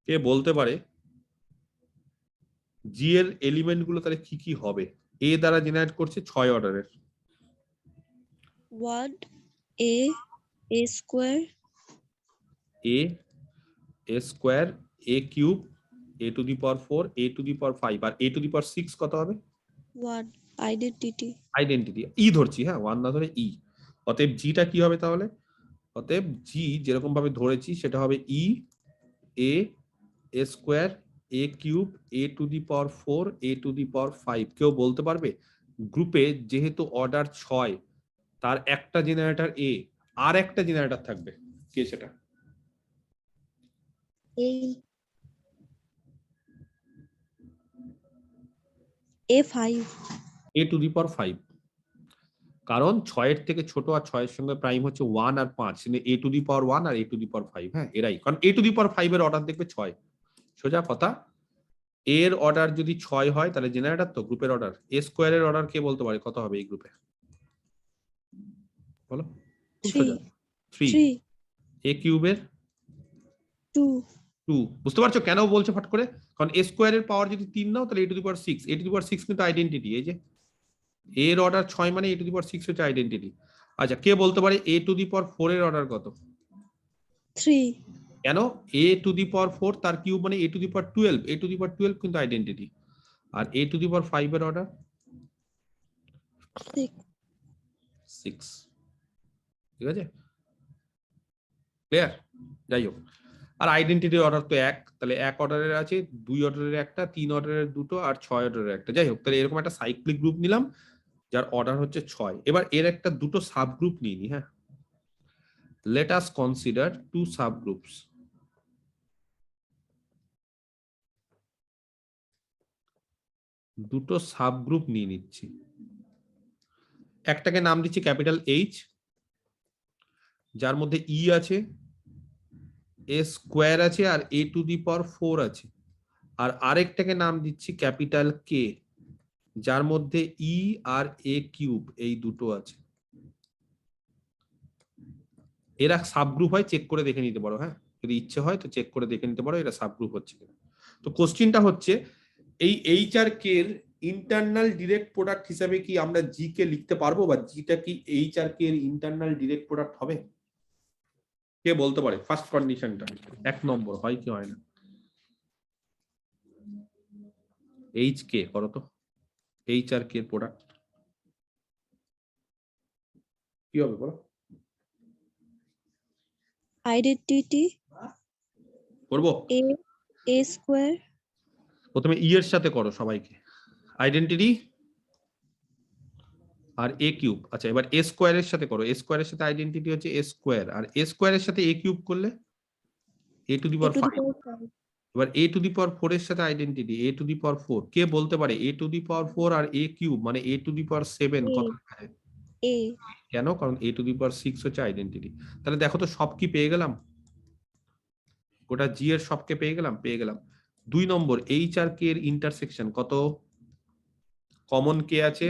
কে বলতে পারে জি এর এলিমেন্ট গুলো তাহলে কি কি হবে? এ দ্বারা জেনারেট করছে 6 অর্ডারের। 1 a square a square, a cube, a to the power 4, a to the power 5, আর এ টু দি পাওয়ার 6 কত হবে? 1 identity আইডেন্টিটি, ই ধরছি, হ্যাঁ, 1 না ধরে ই। অতএব জিটা কি হবে তাহলে? অতএব জি যেরকম ভাবে ধরেছি সেটা হবে e a square, a cube, a to the power 4, a to the power 5। কেউ বলতে পারবে গ্রুপে যেহেতু অর্ডার 6, তার একটা জেনারেটর এ, আর একটা জেনারেটর থাকবে, কে সেটা? a5 A to the power 5, কারণ 6 এর থেকে ছোট আর 6 এর সঙ্গে প্রাইম হচ্ছে 1 আর 5, কিন্তু এ to the power 1 R a to the power 5, হ্যাঁ, এরাই, কারণ এ টু দি পাওয়ার 5 এর অর্ডার দেখবে 6। সোজা কথা, এর অর্ডার যদি 6 হয় তাহলে জেনারেটর তো গ্রুপের অর্ডার, এ স্কোয়ারের অর্ডার কে বলতে পারে কত হবে এই গ্রুপে? বলো, খুব সোজা, 3। 3 এ কিউবের 2 2। বুঝতে পারছো কেন বলছে ফট করে? কারণ এ স্কোয়ারের পাওয়ার যদি 3 নাও তাহলে এ to the power 6, A to the power 6 কিন্তু আইডেন্টিটি, এই যে এর অর্ডার 6 মানে এ টু দি পাওয়ার 6 হচ্ছে আইডেন্টিটি। আচ্ছা, কে বলতে পারে এ টু দি পাওয়ার 4 এর অর্ডার কত? 3 কেন? এ টু দি পাওয়ার 4 তার কিউব মানে এ to the power 12, A to the পাওয়ার 12 কিন্তু identity. R a to the power 5 এর অর্ডার 6। ঠিক আছে, ক্লিয়ার? যাই হোক, আর আইডেন্টিটির অর্ডার তো এক, তাহলে 1 অর্ডারের আছে, 2 অর্ডারের একটা, 3 অর্ডারের দুটো, আর 6 অর্ডারের একটা। যাই হোক, তাহলে এরকম একটা সাইক্লিক গ্রুপ নিলাম যার অর্ডার হচ্ছে 6। এবার এর একটা দুটো সাব গ্রুপ নিয়ে নি, হ্যাঁ। Let us consider 2 sub groups. দুটো সাব গ্রুপ নিয়ে নিচ্ছি। একটাকে নাম দিচ্ছি ক্যাপিটাল এইচ, যার মধ্যে ই আছে, এ স্কোয়ার আছে, আর এ টু দি পাওয়ার 4 আছে। আর আরেকটাকে নাম দিচ্ছি ক্যাপিটাল কে, যার মধ্যে ই আর এ কিউব এই দুটো আছে। এরা সাবগ্রুপ হয়, চেক করে দেখে নিতে পারো, হ্যাঁ, যদি ইচ্ছে হয় তো চেক করে দেখে নিতে পারো এরা সাবগ্রুপ হচ্ছে কিনা। তো কোশ্চেনটা হচ্ছে এই এইচ আর কে এর ইন্টারনাল ডিরেক্ট প্রোডাক্ট হিসাবে কি আমরা জি কে লিখতে পারবো, বা জিটা কি এইচ আর কে এর ইন্টারনাল ডিরেক্ট প্রোডাক্ট হবে? কে বলতে পারে? ফার্স্ট কন্ডিশনটা 1 নম্বর, হয় কি হয় না? এইচ কে করো তো, এইচ আর কে এর প্রোডাক্ট কি হবে বলো? identity করবো, a square প্রথমে ই এর সাথে করো সবাইকে, আইডেন্টিটি আর এ কিউব। আচ্ছা, এবার এ স্কোয়ারের সাথে করো, এ স্কোয়ারের সাথে আইডেন্টিটি হচ্ছে এ স্কোয়ার, আর এ স্কোয়ারের সাথে এ কিউব করলে a to the a power to the 5। power 5 এবার এ টু দি পাওয়ার 4 এর সাথে identity A to the power 4। কে বলতে পারে এ to the power 4 R A cube মানে এ টু দি পাওয়ার 7 কত লেখা যায়? a কেন? কারণ এ টু দি পাওয়ার 6 হচ্ছে আইডেন্টিটি। তাহলে দেখো তো সব কি পেয়ে গেলাম, গোটা জি এর সবকে পেয়ে গেলাম, পেয়ে গেলাম। 2 নম্বর, এইচ আর কে এর ইন্টারসেকশন কত? কমন কে আছে?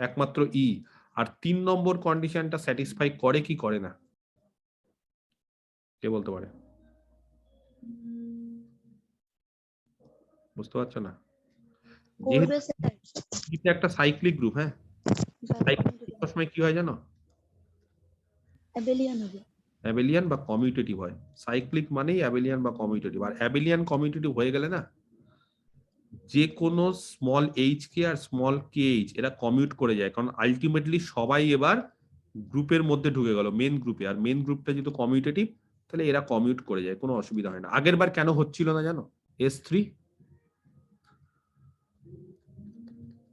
একমাত্র ই। আর 3 নম্বর কন্ডিশনটা স্যাটিসফাই করে কি করে না, কে বলতে পারে? বুঝতে পারছো না? করবে যেহেতু একটা সাইক্লিক গ্রুপ, হ্যাঁ, সাইক্লিক সময় কি হয় জানো? abelian হবে অ্যাবেলিয়ান বা কমিউটেটিভ হয়। সাইক্লিক মানেই অ্যাবেলিয়ান বা কমিউটেটিভ। আর অ্যাবেলিয়ান কমিউটেটিভ হয়ে গেলে না, যে কোনো স্মল এইচ কে আর স্মল কে এইচ এরা কমিউট করে যায়, কারণ আলটিমেটলি সবাই এবার গ্রুপের মধ্যে ঢুকে গেল, মেন গ্রুপে। আর মেন গ্রুপটা যেহেতু কমিউটেটিভ, তাহলে এরা কমিউট করে যায়, কোনো অসুবিধা হয় না। আগের বার কেন হচ্ছিল না জানো? S3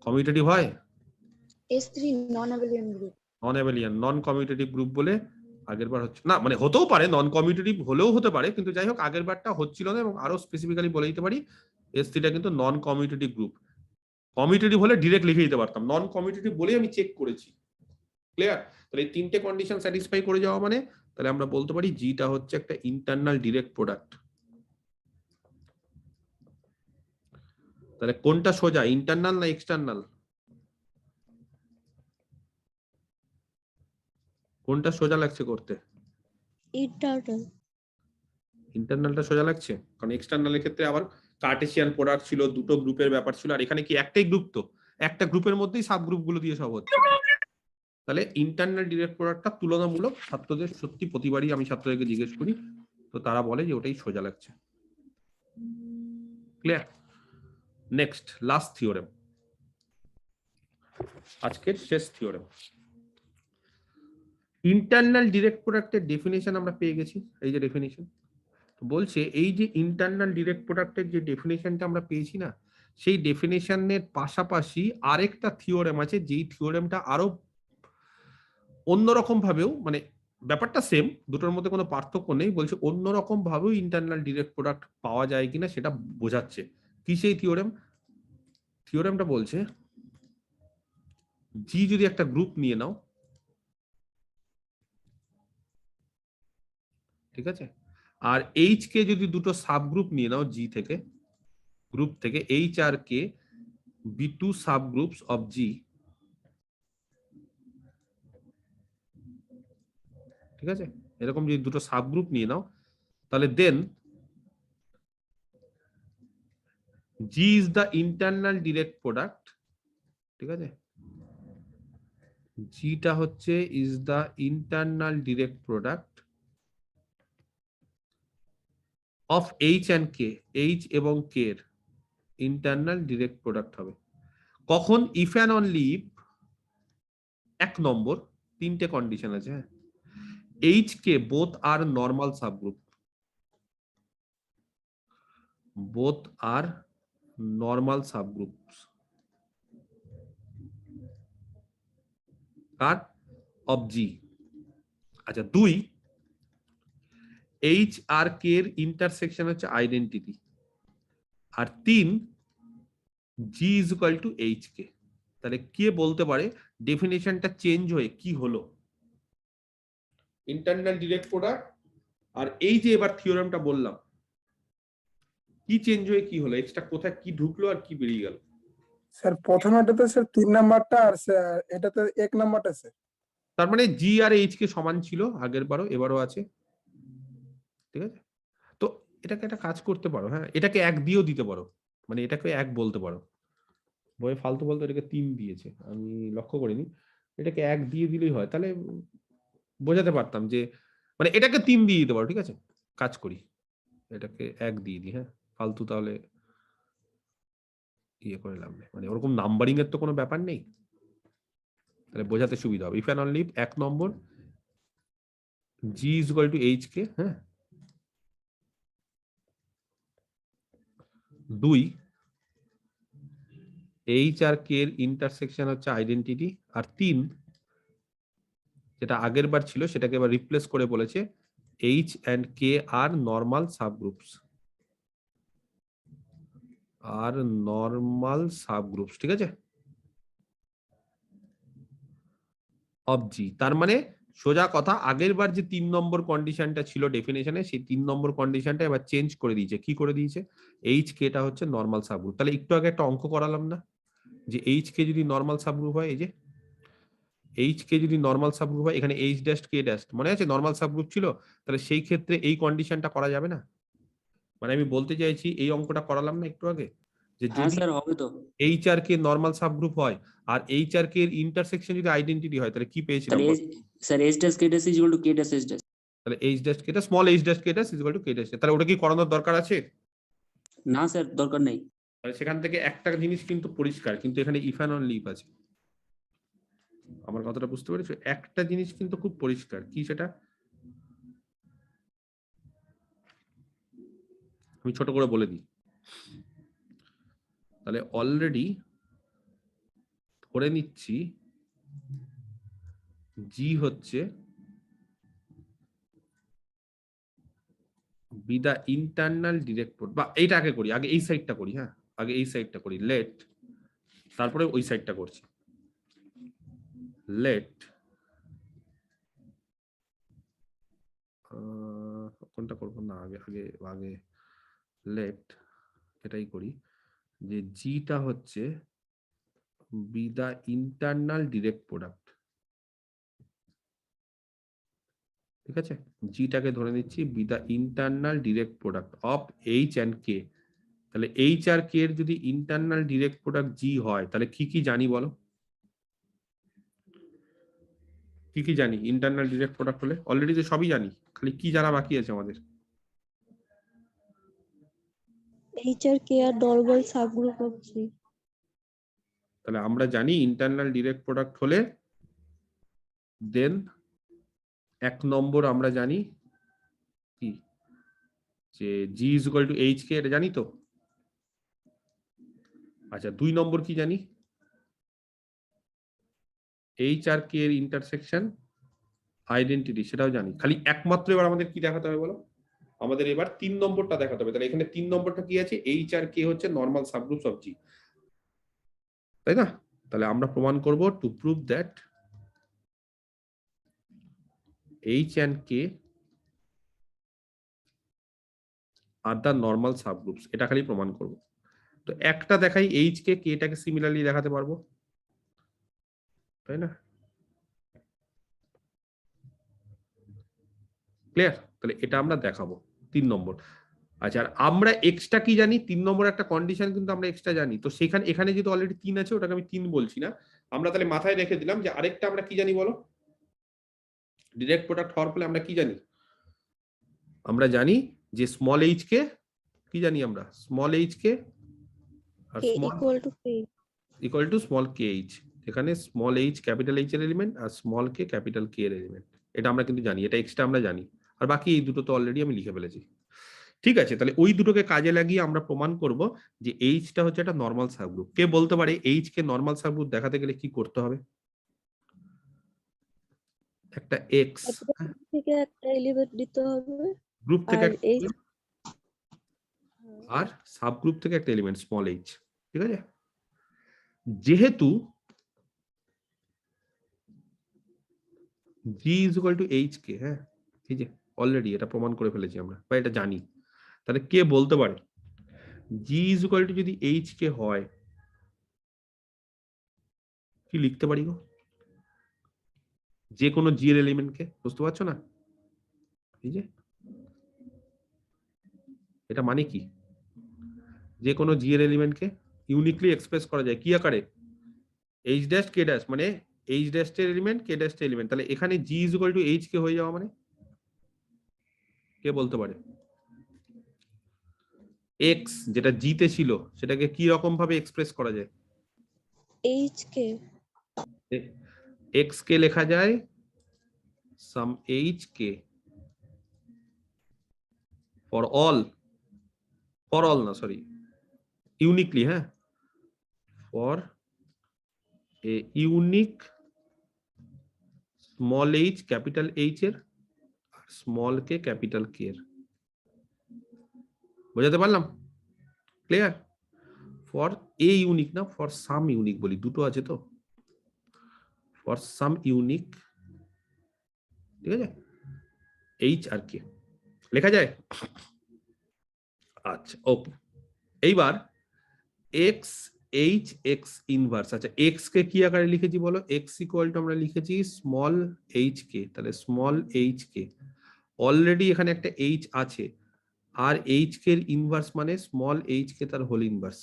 কমিউটেটিভ হয়, s3 non abelian group নন অ্যাবেলিয়ান নন কমিউটেটিভ গ্রুপ বলে আগের বার হচ্ছে না। মানে হতেও পারে, নন কমিউটেটিভ হলেও হতে পারে, কিন্তু যাই হোক আগের বারটা হচ্ছিল না। এবং আরো স্পেসিফিক্যালি বলে দিতে পারি, S3টা কিন্তু নন কমিউটেটিভ গ্রুপ। কমিউটেটিভ হলে ডিরেক্ট লিখে দিতে পারতাম, নন কমিউটেটিভ বলেই আমি চেক করেছি। ক্লিয়ার? তাহলে এই 3টে কন্ডিশন স্যাটিসফাই করে যাওয়া মানে তাহলে আমরা বলতে পারি জিটা হচ্ছে একটা ইন্টারনাল ডিরেক্ট প্রোডাক্ট। তাহলে কোনটা সোজা, ইন্টারনাল না এক্সটার্নাল? কোনটা সোজা লাগছে করতে? Internal. ইন্টারনালটা সোজা লাগছে, কারণ এক্সটার্নালের ক্ষেত্রে আবার কার্টেসিয়ান প্রোডাক্ট ছিল, দুটো গ্রুপের ব্যাপার ছিল, আর এখানে কি একটাই গ্রুপ, তো একটা গ্রুপের মধ্যেই সাব গ্রুপগুলো দিয়ে সব হচ্ছে। তাহলে ইন্টারনাল ডিরেক্ট প্রোডাক্টটা তুলনামূলক ছাত্রদের সত্যি প্রতিবারই আমি ছাত্রদেরকে জিজ্ঞেস করি, তো তারা বলে যে ওটাই সোজা লাগছে। ক্লিয়ার? নেক্সট লাস্ট থিওরেম, আজকের শেষ থিওরেম। ইন্টারনাল ডিরেক্ট প্রোডাক্টের ডেফিনেশন আমরা পেয়ে গেছি, এই যে ডেফিনেশন। তো বলছে এই যে ইন্টারনাল ডিরেক্ট প্রোডাক্টের যে ডেফিনেশনটা আমরা পেয়েছি না, সেই ডেফিনেশনের পাশাপাশি আরেকটা থিওরেম আছে, যেই থিওরেমটা আরো অন্যরকম ভাবেও, মানে ব্যাপারটা সেম, দুটোর মধ্যে কোনো পার্থক্য নেই, বলছে অন্যরকম ভাবেও ইন্টারনাল ডিরেক্ট প্রোডাক্ট পাওয়া যায় কিনা সেটা বোঝাচ্ছে। কি সেই থিওরেম? থিওরেমটা বলছে জি যদি একটা গ্রুপ নিয়ে নাও, ঠিক আছে, আর এইচ কে যদি দুটো সাব গ্রুপ নিয়ে নাও, জি থেকে, গ্রুপ থেকে এইচ আর K be two subgroups of G, ঠিক আছে, এরকম যদি দুটো সাব গ্রুপ নিয়ে নাও, তাহলে then G is the internal direct product, ঠিক আছে, জিটা হচ্ছে is the internal direct product of H and K, H এবং কে এর ইন্টারনাল ডিরেক্ট প্রোডাক্ট হবে কখন? ইফ অ্যান্ড অনলি ইফ, এক নম্বর, তিনটে কন্ডিশন আছে, হ্যাঁ, H K both are normal subgroup, both are normal subgroups কার? Of G. আচ্ছা, দুই, এইচ আর কে এর ইন্টারসেকশন হচ্ছে আইডেন্টিটি, আর তিন, G is equal to H K. তাহলে কে বলতে পারে ডেফিনেশনটা চেঞ্জ হয়ে কি হলো? ইন্টারনাল ডিরেক্ট প্রোডাক্ট আর এই যে এবার থিওরেমটা বললাম, কি চেঞ্জ হয়ে কি হলো, এক্সট্রা কোথায় কি ঢুকলো আর কি বেরিয়ে গেল? স্যার প্রথমেটাতে স্যার 3 নাম্বারটা, আর স্যার এটাতে 1 নাম্বারটা স্যার। তার মানে জি আর এইচ কে সমান ছিল আগের বারও, এবারও আছে, ঠিক আছে। তো এটাকে একটা কাজ করতে পারো, হ্যাঁ, এটাকে এক দিয়েও দিতে পারো, মানে এটাকে এক বলতে পারো, বইয়ে ফালতু বলতে এটাকে 3 দিয়েছে, আমি লক্ষ্য করিনি, এটাকে এক দিয়ে দিলেই হয়, তাহলে বোঝাতে পারতাম যে, মানে এটাকে 3 দিয়ে দিতে পারো, ঠিক আছে, কাজ করি, এটাকে এক দিয়ে দিই, হ্যাঁ, ফালতু তাহলে ইয়ে করে লাভ নেই, মানে ওরকম নাম্বারিং এর তো কোনো ব্যাপার নেই, তাহলে বোঝাতে সুবিধা হবে। ইফ অ্যান্ড অনলি ইফ, এক নম্বর, G is equal to H K, হ্যাঁ, দুই, এইচ আর কে এর ইন্টারসেকশন হচ্ছে আইডেন্টিটি, আর তিন, যেটা আগের বার ছিল সেটাকে এবার রিপ্লেস করে বলেছে H and K are normal subgroups, are normal subgroups, ঠিক আছে, অফ জি। তার মানে সোজা কথা, আগের বার যে 3 নম্বর কন্ডিশনটা ছিল ডেফিনেশনে, সেই 3 নম্বর কন্ডিশনটা এবার চেঞ্জ করে দিয়েছে। কি করে দিয়েছে? এইচ কে টা হচ্ছে নর্মাল সাবগ্রুপ। তাহলে একটু আগে একটা অঙ্ক করালাম না, যে এইচ কে যদি নর্মাল সাবগ্রুপ হয়, এই যে এইচ কে যদি নর্মাল সাবগ্রুপ হয়, এখানে এইচ ড্যাশ কে ড্যাশ মনে আছে নর্মাল সাবগ্রুপ ছিল, তাহলে সেই ক্ষেত্রে এই কন্ডিশনটা করা যাবে না। মানে আমি বলতে চাইছি, এই অঙ্কটা করালাম না একটু আগে, যে হ্যাঁ যদি স্যার হবে তো। এইচ আর কে নর্মাল সাবগ্রুপ হয় আর এইচ আর কে এর ইন্টারসেকশন যদি আইডেন্টিটি হয়, তাহলে কি পেয়েছিলাম? তাহলে sir H dash K dash is equal to K dash H dash. তাহলে H dash K, small H dash K dash is equal to K dash. তাহলে ওটা কি করানোর দরকার আছে? না স্যার দরকার নেই। তাহলে সেখান থেকে একটা জিনিস কিন্তু পরিষ্কার, কিন্তু এখানে ইফ অ্যান্ড অনলি ইফ আছে। আমার কথাটা বুঝতে পেরেছো? একটা জিনিস কিন্তু খুব পরিষ্কার, কি সেটা? আমি ছোট করে বলে দিই। তাহলে অলরেডি ধরে নিচ্ছি জি হচ্ছে be the internal direct product, বা এইটা আগে করি, আগে এই সাইডটা করি, হ্যাঁ, আগে এই সাইডটা করি, লেট, তারপরে ওই সাইডটা করছি, লেট, কোনটা করবো না, আগে আগে আগে লেট, এটাই করি, যে জিটা হচ্ছে be the internal direct product. ঠিক আছে, জিটাকে ধরে নিচ্ছি be the internal direct product of H and K. তাহলে এইচ আর কে এর যদি ইন্টারনাল ডিরেক্ট প্রোডাক্ট জি হয় তাহলে কি কি জানি বলো? কি কি জানি ইন্টারনাল ডিরেক্ট প্রোডাক্ট হলে? অলরেডি তো সবই জানি, খালি কি জানা বাকি আছে আমাদের? H R K are normal subgroup of G. তাহলে আমরা জানি ইন্টারনাল ডিরেক্ট প্রোডাক্ট হলে দেন 1 নম্বর আমরা জানি কি, যে G is equal to H K, এটা জানি তো। আচ্ছা 2 নম্বর কি জানি? এইচ আর কে এর ইন্টারসেকশন আইডেন্টিটি, সেটাও জানি। খালি একমাত্র এবার আমাদের কি দেখাতে হবে বলো? আমাদের এবার 3 নম্বরটা দেখাতে হবে। তাহলে এখানে 3 নম্বরটা কি আছে? এইচ আর কে হচ্ছে নর্মাল সাবগ্রুপস অফ জি, তাই না? তাহলে আমরা প্রমাণ করব to prove that H and K are the normal subgroups, এটা খালি প্রমাণ করব। তো একটা দেখাই, এইচ কে কেটাকে সিমিলারলি দেখাতে পারবো, তাই না? ক্লিয়ার? তাহলে এটা আমরা দেখাবো 3 নম্বর। আচ্ছা, আর আমরা এক্সট্রা কি জানি? 3 নম্বর একটা কন্ডিশন কিন্তু আমরা এক্সট্রা জানি। তো সেখানে এখানে যেহেতু অলরেডি 3 আছে, ওটাকে আমি 3 বলছি না, আমরা তাহলে মাথায় রেখে দিলাম যে আরেকটা আমরা কি জানি বলো? ডিরেক্ট প্রোডাক্ট হওয়ার ফলে আমরা কি জানি? আমরা জানি যে স্মল এইচ কে কি জানি আমরা? স্মল এইচ কে আর K স্মল equal to K. Equal to small K H. এখানে স্মল এইচ ক্যাপিটাল এইচ এর এলিমেন্ট আর স্মল কে ক্যাপিটাল কে এর এলিমেন্ট, এটা আমরা কিন্তু জানি, এটা এক্সট্রা আমরা জানি। আর বাকি এই দুটো তো অলরেডি আমি লিখে ফেলেছি। ঠিক আছে, তাহলে ওই দুটোকে কাজে লাগিয়ে আমরা প্রমাণ করব যে এইচটা হচ্ছে একটা নর্মাল সাবগ্রুপ। কে বলতে পারে এইচ কে নর্মাল সাবগ্রুপ দেখাতে গেলে কি করতে হবে? একটা এক্স থেকে একটা এলিমেন্ট দিতে হবে গ্রুপ থেকে আর এই আর সাবগ্রুপ থেকে একটা এলিমেন্ট স্মল এইচ। ঠিক আছে, যেহেতু G is equal to H K, হ্যাঁ এই যে অলরেডি এটা প্রমাণ করে ফেলেছি আমরা, বা এটা জানি। তাহলে কে বলতে পারে জি ইজ ইকুয়াল টু যদি এইচ কে হয় কি লিখতে পারি গো? যে কোনো জি এর এলিমেন্টকে, বুঝতে পারছো না? এই যে এটা মানে কি, যে কোনো জি এর এলিমেন্টকে ইউনিকলি এক্সপ্রেস করা যায় কি আকারে? এইচ ড্যাশ কে ড্যাশ, মানে এইচ ড্যাশ এর এলিমেন্ট কে ড্যাশ এর এলিমেন্ট। তাহলে এখানে G is equal to H K হয়ে যাওয়া মানে কে বলতে পারে? এক্স যেটা জি তে ছিল সেটাকে কি রকম ভাবে এক্সপ্রেস করা যায়? H K. এক্স কে লেখা যায় সাম এইচ কে ফর অল, না সরি, ইউনিকলি, হ্যাঁ, for a unique small H capital H এর আর স্মল কে ক্যাপিটাল কে এর। বোঝাতে পারলাম? ক্লিয়ার? ফর এ ইউনিক না, ফর সাম ইউনিক বলি, দুটো আছে তো, ফর সাম ইউনিক, ঠিক আছে, এইচ আর কে লেখা যায়। আচ্ছা ওকে, এইবার এক্স এইচ এক্স ইনভার্স। আচ্ছা এক্স কে কি আকারে লিখেছি বলো? এক্স ইকুয়াল টু আমরা লিখেছি স্মল এইচ কে। তাহলে স্মল এইচ কে, অলরেডি এখানে একটা এইচ আছে, আর এইচ কে এর ইনভার্স মানে স্মল এইচ কে তার হোল ইনভার্স।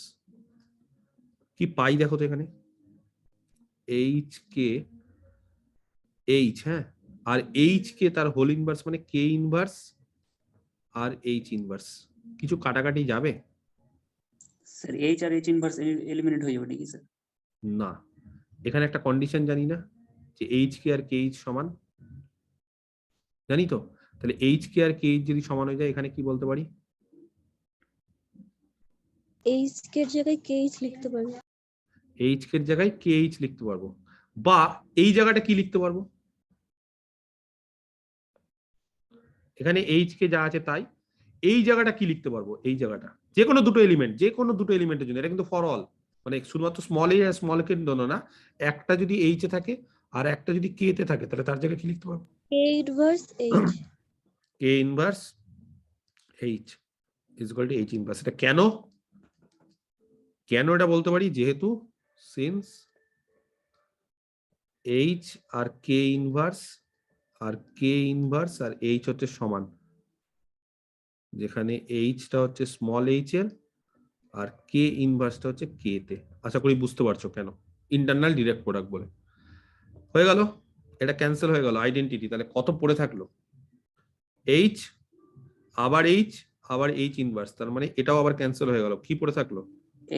কি পাই দেখো তো এখানে, এইচ কে এইচ, হ্যাঁ, আর এইচ কে তার হোল ইনভার্স মানে কে ইনভার্স আর এইচ ইনভার্স। কিছু কাটাকাটি যাবে স্যার এইচ আর এইচ ইনভার্স এলিমিনেট হয়ে যাবে নাকি স্যার? না? এখানে একটা কন্ডিশন জানি না যে এইচ কে আর কে এইচ সমান, জানি তো। তাহলে এইচ কে আর কে এইচ যদি সমান হয়ে যায় এখানে কি বলতে পারি? H K এর জায়গায় K H লিখতে পারবে। এইচ কে এর জায়গায় কে এইচ লিখতে পারবো, বা এই জায়গাটা কি লিখতে পারবো? এখানে এইচ কে যা আছে তাই, এই জায়গাটা কি লিখতে পারবো? এই জায়গাটা যে কোনো দুটো এলিমেন্ট, যে কোনো দুটো এলিমেন্টের জন্য, এটা কিন্তু ফর অল, মানে শুধুমাত্র স্মল এ আর স্মল কে জন্য না, একটা যদি এইচ এ থাকে আর একটা যদি কে তে থাকে তাহলে তার জায়গায় কি লিখতে পারবো? K inverse H. K inverse H is equal to H inverse. এটা কেন? কেন এটা বলতে পারি? যেহেতু সিন্স এইচ আর কে ইনভার্স আর এইচ হচ্ছে সমান, যেখানে এইচটা হচ্ছে স্মল এইচ এর আর কে ইনভার্সটা হচ্ছে কে তে। আশা করি বুঝতে পারছো কেন, ইন্টারনাল ডিরেক্ট প্রোডাক্ট বলে। হয়ে গেল, এটা ক্যান্সেল হয়ে গেল আইডেন্টিটি। তাহলে কত পড়ে থাকলো? এইচ আবার এইচ ইনভার্স, তার মানে এটাও আবার ক্যান্সেল হয়ে গেল। কি পড়ে থাকলো?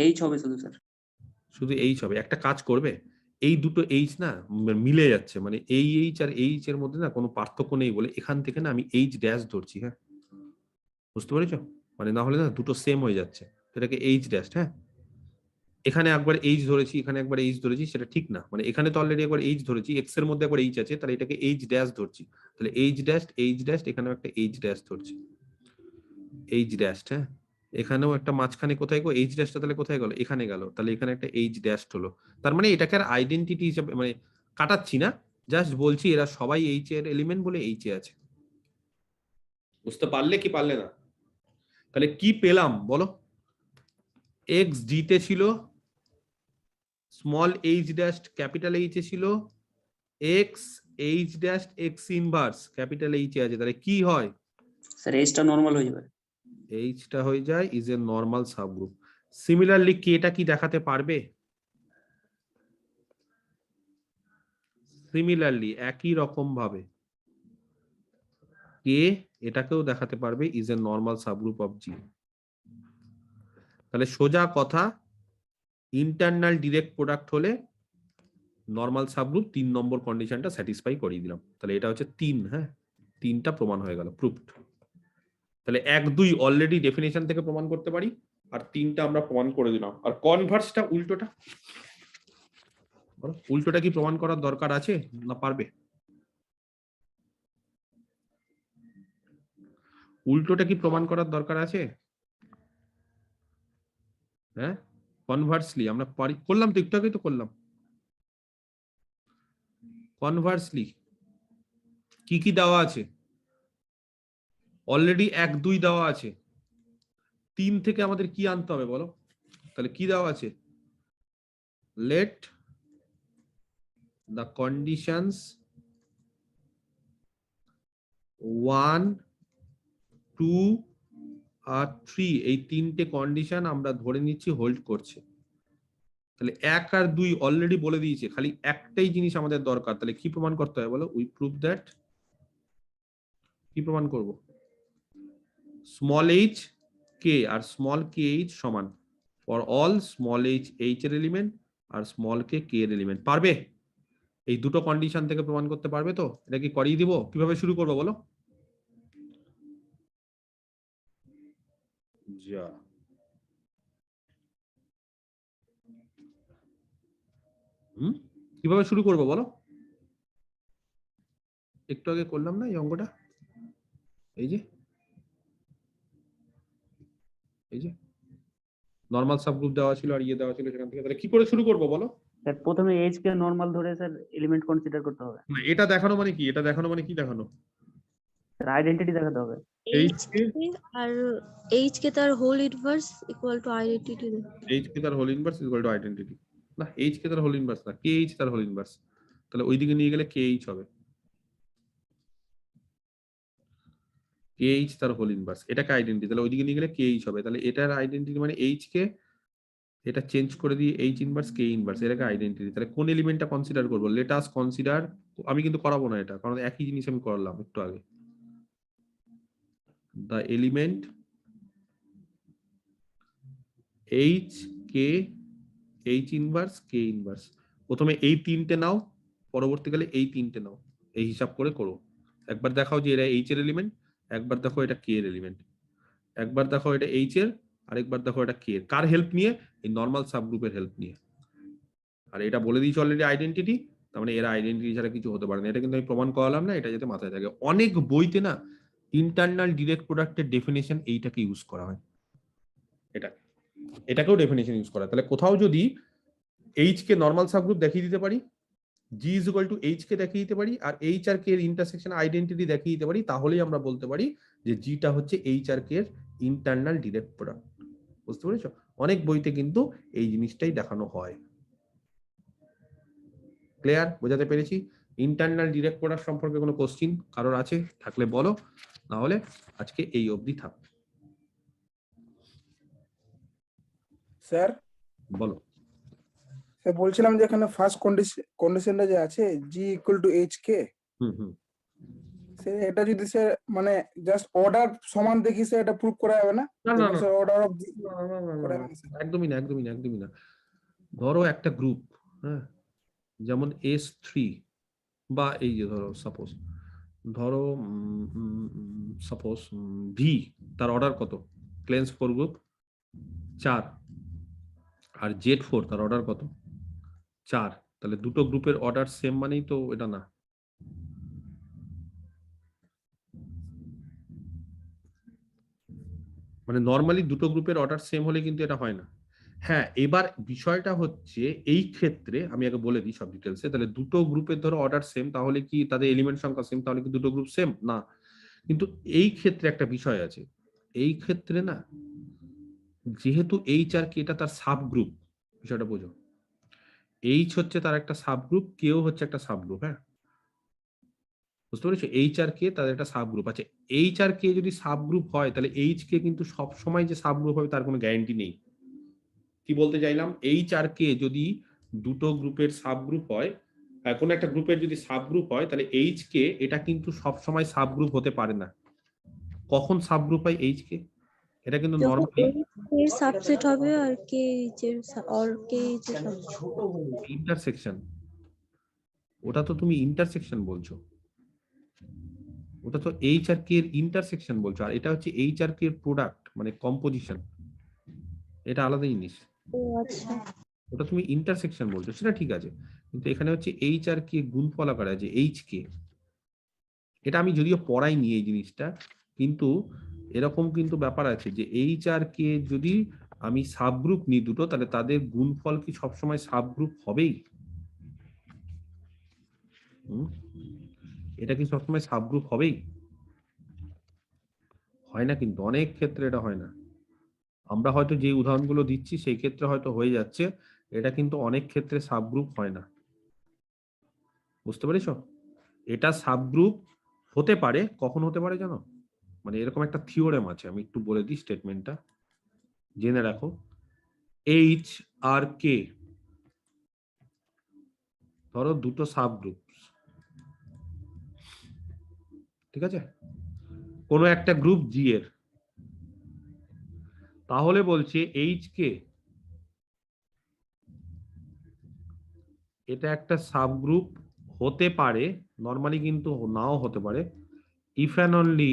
এইচ হবে শুধু স্যার। শুধু এইচ হবে। একটা কাজ করবে, এই দুটো এইচ না মিলে যাচ্ছে, মানে এই এইচ আর এইচ এর মধ্যে না কোনো পার্থক্য নেই বলে এখান থেকে না আমি এইচ ড্যাশ ধরছি। হ্যাঁ, বুঝতে পেরেছো? মানে না হলে না দুটো সেম হয়ে যাচ্ছে, এটাকে এইচ ড্যাশ। হ্যাঁ, এখানে একবার এইচ ধরেছি, এখানে একবার এইচ ধরেছি, সেটা ঠিক না। মানে এখানে তো অলরেডি একবার এইচ ধরেছি, এক্স এর মধ্যে একবার এইচ আছে, তাহলে এটাকে এইচ ড্যাশ ধরছি। তাহলে এইচ ড্যাশ এখানেও একটা এইচ ড্যাশ ধরছি, এইচ ড্যাশ। হ্যাঁ, এখানেও একটা মাঝখানে কোথায় গো এইচ ড্যাশটা, তাহলে কোথায় গেল? এখানে গেল। তাহলে এখানে একটা এইচ ড্যাশ হলো। তার মানে এটাকে আর আইডেন্টিটি হিসেবে মানে কাটাচ্ছি না, জাস্ট বলছি এরা সবাই এইচ এর এলিমেন্ট বলে এইচ এ আছে। বুঝতে পারলে কি পারলে না? তাহলে কি পেলাম বলো? এক্স জি তে ছিল, small H dash capital H এ ছিল, x H dash x inverse capital H এ আছে। তাহলে কি হয়? স্যার এইচটা নরমাল হয়ে যাবে। এইচটা হয়ে যায় is a normal subgroup. Similarly কেটা কি দেখাতে পারবে? সিমিলারলি একই রকম ভাবে কে এটাকেও দেখাতে পারবে is a normal subgroup of G. তাহলে সোজা কথা, ইন্টারনাল ডিরেক্ট প্রোডাক্ট হলে নরমাল সাবগ্রুপ 3 নম্বর কন্ডিশনটা স্যাটিসফাই করিয়ে দিলাম। তাহলে এটা হচ্ছে 3। হ্যাঁ, 3টা প্রমাণ হয়ে গেল, প্রুফড। তাহলে 1 2 অলরেডি ডেফিনেশন থেকে প্রমাণ করতে পারি, আর 3টা আমরা প্রমাণ করে দিলাম। আর কনভার্সটা উল্টোটা, উল্টোটা কি প্রমাণ করার দরকার আছে না পারবে? উল্টোটা কি প্রমাণ করার দরকার আছে? হ্যাঁ, কনভার্সলি আমরা পারি, করলাম তো একটু আগেই তো করলাম। কনভার্সলি কি কি দেওয়া আছে? অলরেডি 1 2 দেওয়া আছে, 3 থেকে আমাদের কি আনতে হবে বলো? তাহলে কি দেওয়া আছে? লেট দ্য কন্ডিশনস 1 2 আর 3, এই 3টে কন্ডিশন আমরা ধরে নিচ্ছি হোল্ড করছে। তাহলে 1 আর 2 অলরেডি বলে দিয়েছে, খালি একটাই জিনিস আমাদের দরকার। তাহলে কি প্রমাণ করতে হবে বলো? উই প্রুভ দ্যাট, কি প্রমাণ করব? স্মল এইচ কে আর স্মল কে এইচ সমান for all small H H এর এলিমেন্ট আর স্মল কে কে এর এলিমেন্ট। পারবে? এই দুটো কন্ডিশন থেকে প্রমাণ করতে পারবে তো? এটা কি করিয়ে দিব? কিভাবে শুরু করবো বলো? যা কিভাবে শুরু করবো বলো? একটু আগে করলাম না এই অঙ্কটা, এই যে নরমাল সাবগ্রুপ দেওয়া ছিল আর ইয়ে দেওয়া ছিল সেখান থেকে। তাহলে কি করে শুরু করবো বলো? স্যার প্রথমে এইচ কে নরমাল ধরে স্যার এলিমেন্ট কনসিডার করতে হবে। না, এটা দেখানো মানে কি? এটা দেখানো মানে কি দেখানো? স্যার আইডেন্টিটি দেখাতে হবে। এইচ কে আর এইচ কে তার whole inverse equal to identity. H K তার whole inverse equal to identity. না, এইচ কে তার হোল ইনভার্স না, কে এইচ তার হোল ইনভার্স। তাহলে ওইদিকে নিয়ে গেলে কে এইচ হবে, কে এইচ তার হোল ইনভার্স, এটাকে আইডেন্টিটি। তাহলে ওইদিকে নিয়ে গেলে কে এইচ হবে। তাহলে এটার আইডেন্টিটি মানে এইচ কে এটা চেঞ্জ করে দিয়ে এইচ ইনভার্স কে ইনভার্স, এটাকে আইডেন্টিটি। তাহলে কোন এলিমেন্টটা কনসিডার করবো? লেট আস কনসিডার, আমি কিন্তু করাবো না এটা, কারণ একই জিনিস আমি করলাম একটু আগে। The element H K H inverse K inverse. প্রথমে এই 3টে নাও, পরবর্তীকালে এই 3টে নাও, এই হিসাব করে করো। একবার দেখাও যে এরা এইচ এর এলিমেন্ট, একবার দেখো এটা কে এর এলিমেন্ট, একবার দেখো এটা এইচ এর, আরেকবার দেখো এটা কে এর। কার হেল্প নিয়ে? এই নরমাল সাবগ্রুপের হেল্প নিয়ে। আর এটা বলে দিয়েছি অলরেডি আইডেন্টিটি, তার মানে এরা আইডেন্টিটি ছাড়া কিছু হতে পারে না। এটা কিন্তু আমি প্রমাণ করালাম না, এটা যাতে মাথায় থাকে। অনেক বইতে না ইন্টারনাল ডিরেক্ট প্রোডাক্টের ডেফিনেশন এইটাকে ইউজ করা হয়, এটাকেও ডেফিনেশন ইউজ করা। তাহলে কোথাও যদি এইচ কে নরমাল সাবগ্রুপ দেখিয়ে দিতে পারি, G is equal to H K দেখিয়ে দিতে পারি, আর এইচ আর কে এর ইন্টারসেকশন আইডেন্টিটি দেখিয়ে দিতে পারি, তাহলেই আমরা বলতে পারি যে জিটা হচ্ছে এইচ আর কে এর ইন্টারনাল ডিরেক্ট প্রোডাক্ট। বুঝতে পেরেছো? অনেক বইতে কিন্তু এই জিনিসটাই দেখানো হয়। ক্লিয়ার? বোঝাতে পেরেছি? ইন্টারনাল ডিরেক্ট প্রোডাক্ট সম্পর্কে কোনো কোশ্চিন কারোর আছে থাকলে বলো, না হলে আজকে এই অবধি থাক। স্যার বলো। বলছিলাম যে এখানে ফার্স্ট কন্ডিশনটা যে আছে জি ইকুয়াল টু এইচ কে, হুম। এটা যদি স্যার মানে জাস্ট অর্ডার সমান দেখি স্যার এটা প্রুভ করা যাবে না? না না না অর্ডার অফ না, না, না, করা না, যাবে না স্যার? একদমই না, একদমই না, একদমই না। ধরো একটা গ্রুপ, হ্যাঁ, যেমন S3 বা এই যে ধরো সাপোজ ভি, তার অর্ডার কত? ক্লেন্স 4 গ্রুপ 4, আর Z4 তার অর্ডার কত? 4। তাহলে দুটো গ্রুপের অর্ডার সেম মানেই তো এটা না। মানে নর্মালি দুটো গ্রুপের অর্ডার সেম হলে কিন্তু এটা হয় না। হ্যাঁ, এবার বিষয়টা হচ্ছে এই ক্ষেত্রে আমি আগে বলে দিই সব ডিটেলসে। তাহলে দুটো গ্রুপের ধরো অর্ডার সেম, তাহলে কি তাদের এলিমেন্ট সংখ্যা সেম, তাহলে কি দুটো গ্রুপ সেম? না। কিন্তু এই ক্ষেত্রে একটা বিষয় আছে। এই ক্ষেত্রে না, যেহেতু এইচ আর কে এটা তার সাব গ্রুপ, বিষয়টা বোঝো। এইচ হচ্ছে তার একটা সাব গ্রুপ, কেও হচ্ছে একটা সাব গ্রুপ। হ্যাঁ, বুঝতে পেরেছো? এইচ আর কে তাদের একটা সাব গ্রুপ আছে। এইচ আর কে যদি সাব গ্রুপ হয়, তাহলে এইচ কে কিন্তু সব সময় যে সাব গ্রুপ হবে তার কোনো গ্যারান্টি নেই। কি বলতে চাইলাম, এইচ আর কে যদি দুটো গ্রুপের সাব গ্রুপ হয়, কোন একটা গ্রুপের যদি সাব গ্রুপ হয়, তাহলে এইচ কে এটা কিন্তু সব সময় সাব গ্রুপ হতে পারে না। কখন সাব গ্রুপ হয় এইচ কে? এটা কিন্তু যখন নরমালি এর সাবসেট হবে আর কে এইচ এর আর কে এইচ এর ইন্টারসেকশন। ওটা তো তুমি ইন্টারসেকশন বলছো, ওটা তো এইচ আর কে এর ইন্টারসেকশন বলছো, আর এটা হচ্ছে এইচ আর কে এর প্রোডাক্ট মানে কম্পোজিশন, এটা আলাদা জিনিস। ও আচ্ছা। ওটা তুমি ইন্টারসেকশন বলছো, সেটা ঠিক আছে, কিন্তু এখানে হচ্ছে এইচ আর কে গুণফল আকারে আছে এইচ কে। এটা আমি যদিও পড়াইনি এই জিনিসটা, কিন্তু এরকম কিন্তু ব্যাপার আছে যে এইচ আর কে যদি আমি সাবগ্রুপ নিই দুটো, তাহলে তাদের গুণফল কি সবসময় সাবগ্রুপ হবেই? এটা কি সবসময় সাবগ্রুপ হবেই? হয় না, কিন্তু অনেক ক্ষেত্রে এটা হয় না। আমরা হয়তো যে উদাহরণগুলো দিচ্ছি সেই ক্ষেত্রে হয়তো হয়ে যাচ্ছে, এটা কিন্তু অনেক ক্ষেত্রে সাবগ্রুপ হয় না। বুঝতে পেরেছো? এটা সাবগ্রুপ হতে পারে, কখন হতে পারে জানো? মানে এরকম একটা থিওরেম আছে, আমি একটু বলে দিই স্টেটমেন্টটা, জেনে রাখো। এইচ আর কে ধরো দুটো সাবগ্রুপ, ঠিক আছে, কোনো একটা গ্রুপ জি এর, তাহলে বলছে এইচ কে এটা একটা সাবগ্রুপ হতে পারে, নরমালি কিন্তু নাও হতে পারে, if and only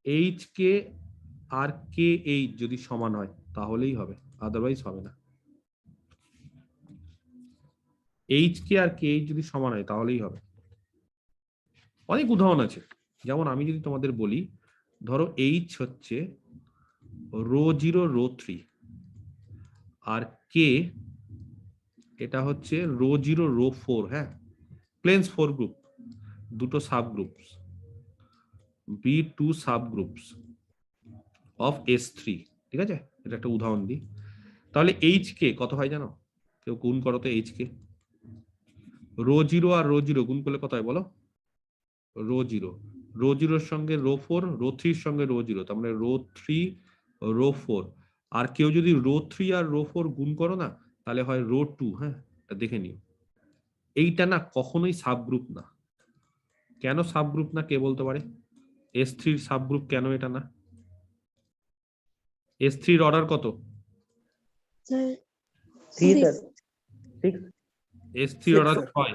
H K আর কে এইচ যদি সমান হয় তাহলেই হবে, আদারওয়াইজ হবে না। এইচ কে আর কে এইচ যদি সমান হয় তাহলেই হবে। অনেক উদাহরণ আছে, যেমন আমি যদি তোমাদের বলি, ধরো এইচ হচ্ছে রো 0 রো 3, আর কে এটা হচ্ছে রো 0 রো 4। হ্যাঁ, প্লেন্স 4 গ্রুপ, দুটো subgroups, be two subgroups of S3, ঠিক আছে, এটা একটা উদাহরণ দিই। তাহলে এইচ কে কত হয় জানো? কেউ গুণ করো তো এইচ কে। রো 0 আর রো 0 গুণ করলে কত হয় বলো? রো 0, রো 0-র সঙ্গে রো 4, রো 3-র সঙ্গে রো 0, তার মানে রো 3 রো 4। আর কেউ যদি রো 3 আর রো 4 গুণ করো না, তাহলে হয় রো 2। হ্যাঁ, এটা দেখে নিও। এইটা না কখনোই সাবগ্রুপ না। কেন সাবগ্রুপ না কে বলতে পারে? S3-র সাবগ্রুপ কেন এটা না? S3-র অর্ডার কত? S3-র অর্ডার 6,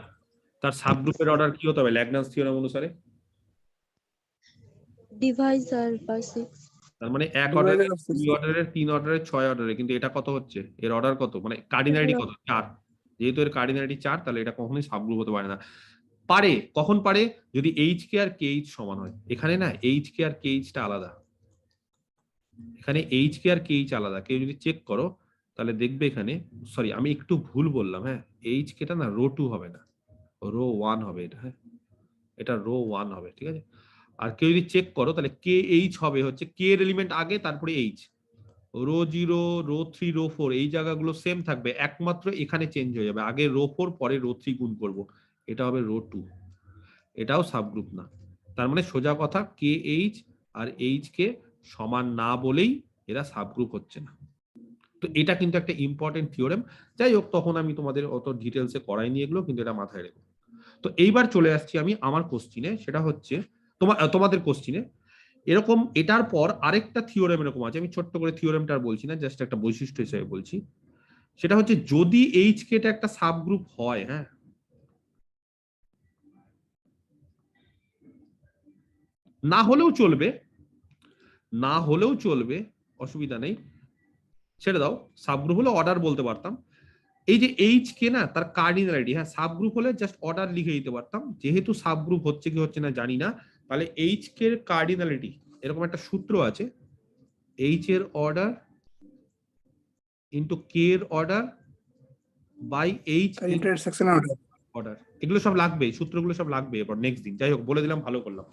তার সাবগ্রুপের অর্ডার কি হতে হবে ল্যাগনান্স থিওরেম অনুসারে? Divisor by 6। তার মানে এক অর্ডারের, 2 অর্ডারের, 3 অর্ডারের, 6 অর্ডারের, কিন্তু এটা কত হচ্ছে? এর অর্ডার কত, মানে কার্ডিনালিটি কত? 4। যেহেতু এর কার্ডিনালিটি 4, তাহলে এটা কখনোই সাবগ্রুপ হতে পারে না। পারে, কখন পারে? যদি এইচ কে আর কে এইচ সমান হয়। এখানে না এইচ কে আর কে এইচটা আলাদা, এখানে এইচ কে আর কে এইচ আলাদা। কেউ যদি চেক করো তাহলে দেখবে এখানে, সরি আমি একটু ভুল বললাম, হ্যাঁ, এইচ কেটা না রো 2 হবে না, রো 1 হবে এটা। হ্যাঁ, এটা রো 1 হবে, ঠিক আছে। আর কেউ যদি চেক করো তাহলে কে এইচ হবে হচ্ছে কে এর এলিমেন্ট আগে তারপরে এইচ, রো 0, রো 3, রো 4 এই জায়গাগুলো সেম থাকবে, একমাত্র এখানে চেঞ্জ হয়ে যাবে, আগে রো 4 পরে রো 3 গুণ করব, এটা হবে রো 2, এটাও সাবগ্রুপ না। তার মানে সোজা কথা কে এইচ আর এইচ কে সমান না বলেই এরা সাবগ্রুপ হচ্ছে না। তো এটা কিন্তু একটা ইম্পর্টেন্ট থিওরেম। যাই হোক, তখন আমি তোমাদের অত ডিটেলসে করাইনি এগুলো, কিন্তু এটা মাথায় রেখো। তো এইবার চলে আসছি আমি আমার কোশ্চিনে, সেটা হচ্ছে তোমাদের কোশ্চিনে। এরকম এটার পর আরেকটা থিওরেম এরকম আছে, আমি ছোট্ট করে থিওরেমটা আর বলছি না, জাস্ট একটা বৈশিষ্ট্য হিসেবে বলছি। সেটা হচ্ছে যদি এইচ কে টা একটা সাবগ্রুপ হয়, হ্যাঁ, না হলেও চলবে, না হলেও চলবে, অসুবিধা নেই, ছেড়ে দাও, সাবগ্রুপ হলে অর্ডার বলতে পারতাম। এই যে এইচ কে না, তার কার্ডিনালিটি, হ্যাঁ সাবগ্রুপ হলে জাস্ট অর্ডার লিখে দিতে পারতাম, যেহেতু সাবগ্রুপ হচ্ছে কি হচ্ছে না জানি না, তাহলে এইচ কে এর কার্ডিনালিটি, এরকম একটা সূত্র আছে, এইচ এর অর্ডার ইন্টু কে এর order by H intersection order, এগুলো সব লাগবে, সূত্রগুলো সব লাগবে এবার নেক্সট দিন। যাই হোক, বলে দিলাম, ভালো করলাম।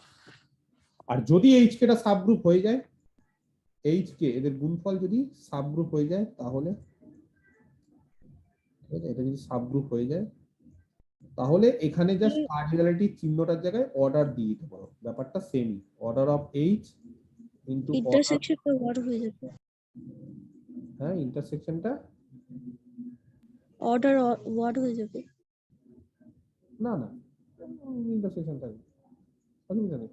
আর যদি এইচ কে টা সাবগ্রুপ হয়ে যায়, এইচ কে এদের গুণফল যদি সাবগ্রুপ হয়ে যায়, তাহলে এটা যদি সাবগ্রুপ হয়ে যায়, তাহলে এখানে জাস্ট কার্ডিনালিটি চিহ্নটার জায়গায় অর্ডার দিয়ে দিতে পারো, ব্যাপারটা সেমই, order of H into intersection word হয়ে যাবে, হ্যাঁ ইন্টারসেকশনটা অর্ডার ওয়ার্ড হয়ে যাবে। না না, ইন্টারসেকশন থাকবে, অসুবিধা নেই,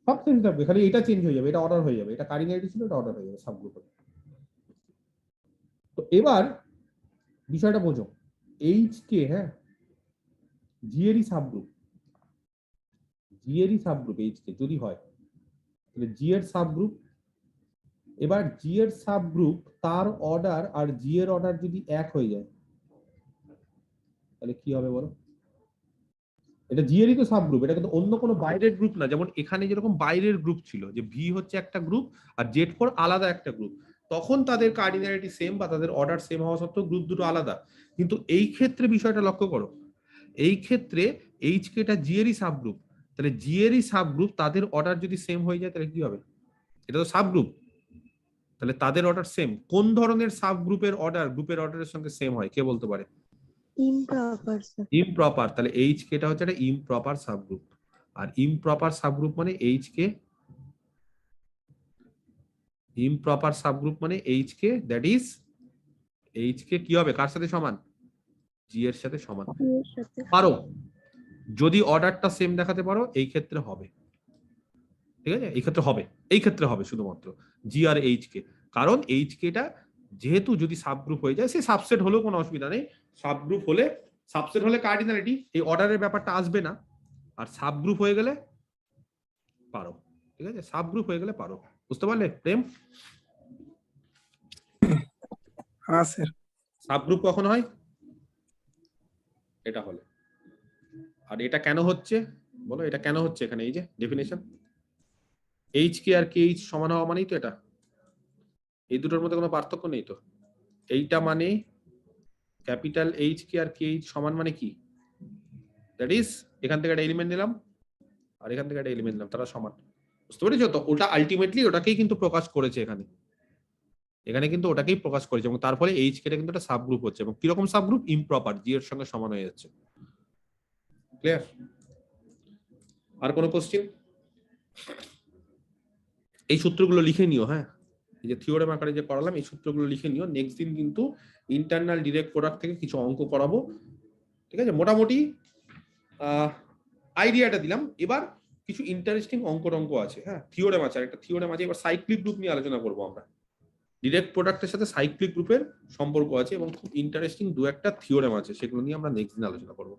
সব সেম থাকবে, খালি এটা চেঞ্জ হয়ে যাবে, এটা অর্ডার হয়ে যাবে, এটা কার্ডিনালিটি ছিল, এটা অর্ডার হয়ে যাবে সাবগ্রুপ। তো এবার বিষয়টা বোঝো, এইচ কে, হ্যাঁ জি এরই সাবগ্রুপ, জি এরই সাবগ্রুপ এইচ কে যদি হয়, তাহলে জি এর সাবগ্রুপ, এবার জি এর সাবগ্রুপ তার অর্ডার আর জি এর অর্ডার যদি এক হয়ে যায়, তাহলে কি হবে বলো? এটা জি এরই তো সাবগ্রুপ, এটা কিন্তু অন্য কোনো বাইরের গ্রুপ না, যেমন এখানে যেরকম বাইরের গ্রুপ ছিল, যে ভি হচ্ছে একটা গ্রুপ আর জেড ফোর আলাদা একটা গ্রুপ, তখন তাদের কার্ডিনালিটি সেম বা তাদের অর্ডার সেম হওয়া সত্ত্বেও গ্রুপ দুটো আলাদা। কিন্তু এই ক্ষেত্রে বিষয়টা লক্ষ্য করো, এই ক্ষেত্রে এইচ কে টা জি এরই সাবগ্রুপ, তাহলে জি এরই সাবগ্রুপ, তাদের অর্ডার যদি সেম হয়ে যায়, তাহলে কি হবে? এটা তো সাবগ্রুপ, তাহলে তাদের অর্ডার সেম। কোন ধরনের সাবগ্রুপের অর্ডার গ্রুপের অর্ডারের সঙ্গে সেম হয়, কে বলতে পারে? ইমপ্রপার, ইমপ্রপার, তাহলে এইচ কে টা হচ্ছে একটা ইমপ্রপার সাবগ্রুপ। আর ইমপ্রপার সাবগ্রুপ মানে এইচ কে, ইমপ্রপার সাবগ্রুপ মানে H K, that is H K কি হবে, কার সাথে সমান? জি এর সাথে সমান। এর সাথে পারো, যদি অর্ডারটা সেম দেখাতে পারো, এই ক্ষেত্রে হবে, ঠিক আছে, এই ক্ষেত্রে হবে, এই ক্ষেত্রে হবে শুধুমাত্র জি আর এইচ কে, কারণ এইচ কে টা যেহেতু যদি সাবগ্রুপ হয়ে যায়, সে সাবসেট হলেও কোনো অসুবিধা নেই, সাবগ্রুপ হলে, সাবসেট হলে কার্ডিনালিটি এই অর্ডারের ব্যাপারটা আসবে না, আর সাবগ্রুপ হয়ে গেলে পারো, ঠিক আছে, সাবগ্রুপ হয়ে গেলে পারো, বুঝতে পারলে প্রেম? হ্যাঁ স্যার। সাবগ্রুপ কখন হয়? এটা হলে। আর এটা কেন হচ্ছে বলো, এটা কেন হচ্ছে এখানে, এই যে ডেফিনেশন, এইচ কে আর কে এইচ সমান হওয়া মানেই তো এটা, এই দুটোর মধ্যে কোনো পার্থক্য নেই তো, এইটা মানে ক্যাপিটাল এইচ কে আর কে এইচ সমান মানে কি, দ্যাট ইজ এখান থেকে একটা এলিমেন্ট নিলাম আর এখান থেকে একটা এলিমেন্ট নিলাম, তারা সমান, বুঝতে পেরেছো তো? ওটা আলটিমেটলি ওটাকেই কিন্তু প্রকাশ করেছে এখানে, এখানে কিন্তু ওটাকেই প্রকাশ করেছে, এবং তার ফলে এইচ কে টা কিন্তু একটা সাবগ্রুপ হচ্ছে, এবং কিরকম সাবগ্রুপ? ইমপ্রপার, জি এর সঙ্গে সমান হয়ে যাচ্ছে। ক্লিয়ার? আর কোনো কোশ্চেন? এই সূত্রগুলো লিখে নিও, হ্যাঁ এই যে থিওরেম আকারে যে করালাম, এই সূত্রগুলো লিখে নিও, নেক্সট দিন কিন্তু ইন্টারনাল ডিরেক্ট প্রোডাক্ট থেকে কিছু অঙ্ক করাবো, ঠিক আছে? মোটামুটি আইডিয়াটা দিলাম, এবার কিছু ইন্টারেস্টিং অঙ্ক আছে, হ্যাঁ থিওরেম আছে, একটা থিওরেম আছে, এবার সাইক্লিক গ্রুপ নিয়ে আলোচনা করবো আমরা, ডিরেক্ট প্রোডাক্টের সাথে সাইক্লিক গ্রুপের সম্পর্ক আছে, এবং খুব ইন্টারেস্টিং দু একটা থিওরেম আছে, সেগুলো নিয়ে আমরা নেক্সট দিন আলোচনা করবো।